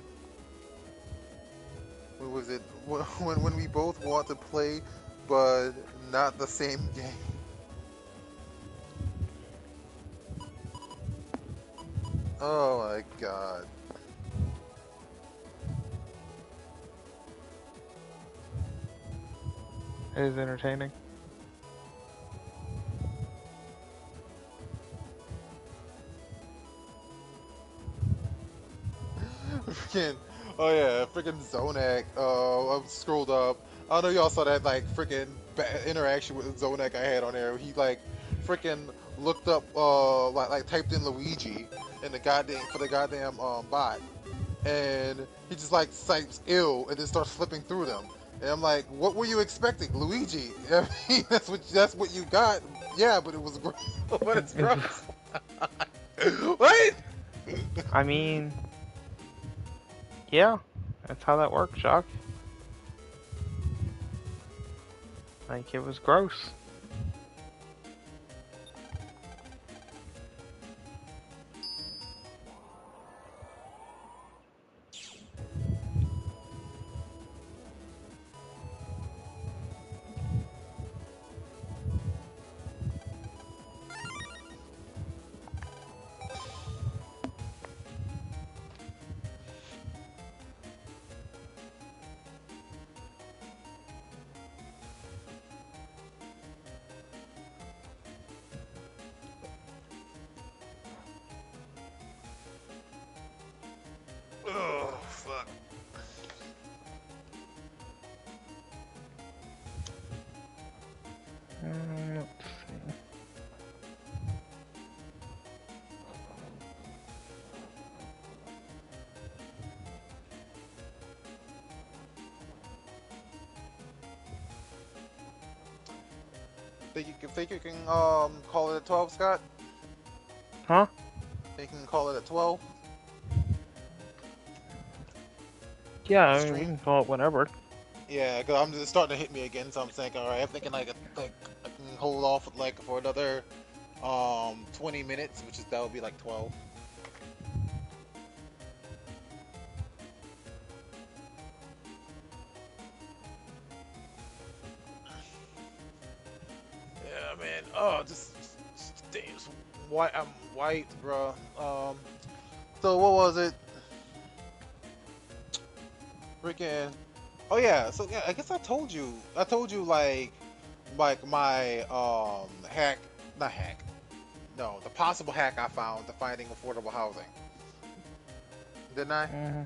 What was it? When we both want to play, but not the same game. Oh my god. It is entertaining. Freaking, oh yeah, freaking Zonak. I scrolled up. I don't know if y'all saw that like freaking interaction with Zonak I had on there. He like freaking looked up like typed in Luigi in the goddamn bot, and he just like types ill and then starts flipping through them. And I'm like, what were you expecting, Luigi? I mean, that's what you got. Yeah, but it was gross. But it's gross. What? I mean, yeah, that's how that worked, Jock. Like, it was gross. Oh, fuck. Let's see. Think you can call it at 12, Scott? Huh? Think you can call it at 12? Yeah, I mean, we Stream? can call it whatever. Yeah, cause I'm just starting to hit me again, so I'm thinking, all right, I'm thinking like I can hold off like for another 20 minutes, which is that would be like 12. Yeah, man. Oh, damn, white. I'm white, bro. So what was it? Freaking. Oh yeah. So yeah, I guess I told you. I told you like my hack, not hack. No, the possible hack I found to finding affordable housing. Didn't I? Mm-hmm.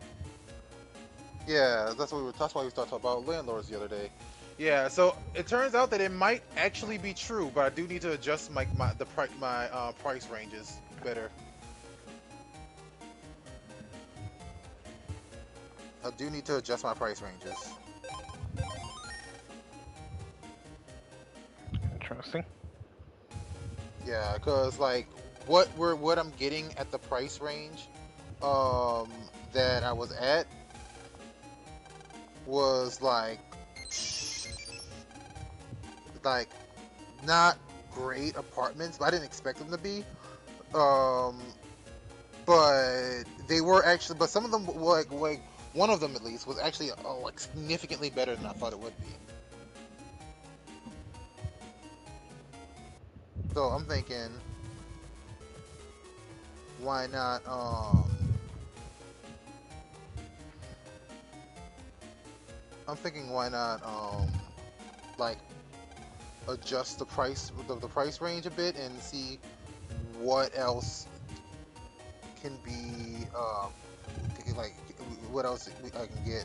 Yeah, that's why we started talking about landlords the other day. Yeah, so it turns out that it might actually be true, but I do need to adjust my price ranges better. I do need to adjust my price ranges. Interesting. Yeah, cause like what I'm getting at the price range um that I was at was like not great apartments, but I didn't expect them to be. Um but they were actually, but some of them like one of them at least was actually like significantly better than I thought it would be. So I'm thinking, why not? I'm thinking, why not? Like adjust the price range a bit and see what else can be like what else I can get.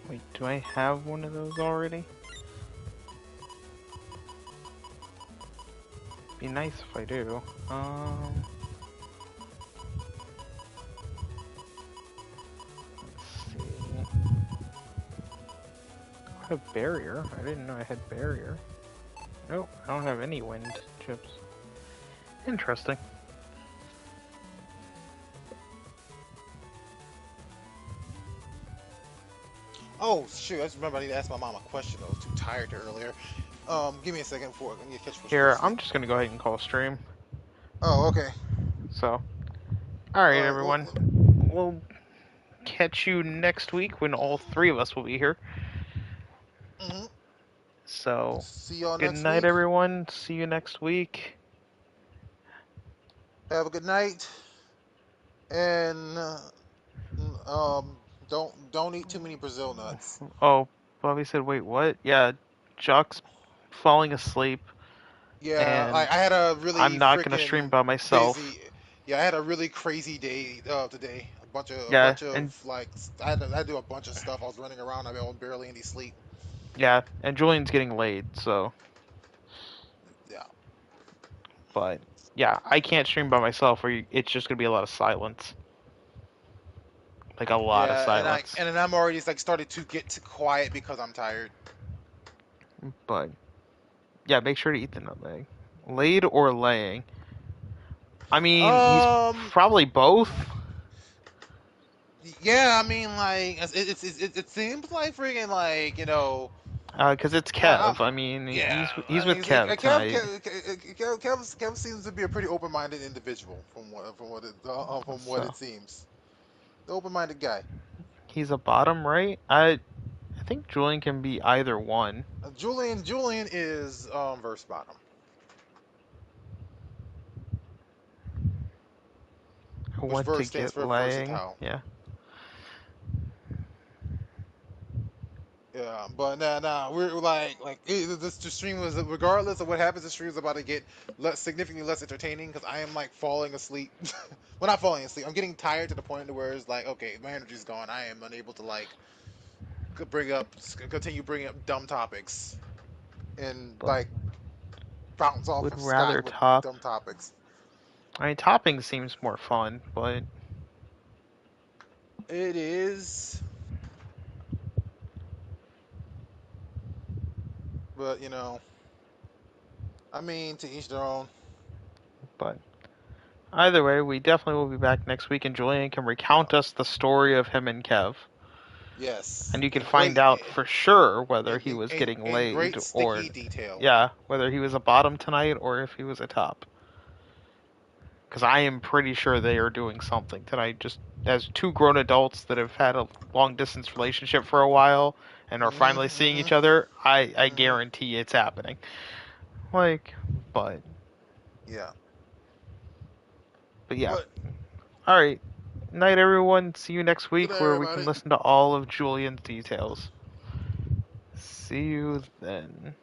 Wait, do I have one of those already? Be nice if I do. Let's see. I have barrier. I didn't know I had barrier. Nope, I don't have any wind chips. Interesting. Oh shoot! I just remember I need to ask my mom a question. I was too tired earlier. Give me a second before I need to catch Here, sleep. I'm just gonna go ahead and call stream. Oh, okay. So, alright All right. everyone. We'll catch you next week when all three of us will be here. Mhm. So, See y'all good next night week. everyone. See you next week. Have a good night, and Don't eat too many Brazil nuts. Oh, Bobby said, wait, what? Yeah, Jock's falling asleep, Yeah, and I had a I'm really not gonna stream freaking by myself. busy. Yeah, I had a really crazy day today. A Yeah, bunch of and like I had to do a bunch of stuff. I was running around. I was barely any sleep. yeah, and Julian's getting laid, so. Yeah, But yeah, I can't stream by myself, or it's just gonna be a lot of silence, like a lot of yeah, silence. and then I'm already like started to get to quiet because I'm tired. But yeah, make sure to eat the nutmeg. Laid or laying? I mean, he's Um, probably both. yeah, I mean like it seems like freaking like Cause it's I, Kev. I mean, yeah, he's I mean, with Kev tonight. Kev seems to be a pretty open-minded individual from what So it seems. The open-minded guy. he's a bottom, right? I think Julian can be either one. Julian is verse bottom, I which want to verse stands get for laying. versatile. Yeah. Yeah, but we're like this the stream was regardless of what happens, the stream is about to get significantly less entertaining because I am like falling asleep. Well, not falling asleep. I'm getting tired to the point where it's like, okay, my energy's gone. I am unable to like continue bringing up dumb topics and But like bounce off would of Scott rather with top. dumb topics. I mean, topping seems more fun, but It is, but I mean, to each their own. but either way, we definitely will be back next week, and Julian can Yeah. recount us the story of him and Kev. Yes, And you can in find out for sure whether he was getting in laid great or, sticky detail. yeah, whether he was a bottom tonight or if he was a top. Because I am pretty sure they are doing something tonight, just as two grown adults that have had a long distance relationship for a while and are Mhm, finally seeing mhm, each other. I mhm. guarantee it's happening. Like, but, Yeah, but yeah. but Alright. Night, everyone. See you next good week night, where we can everybody. listen to all of Julian's details. See you then.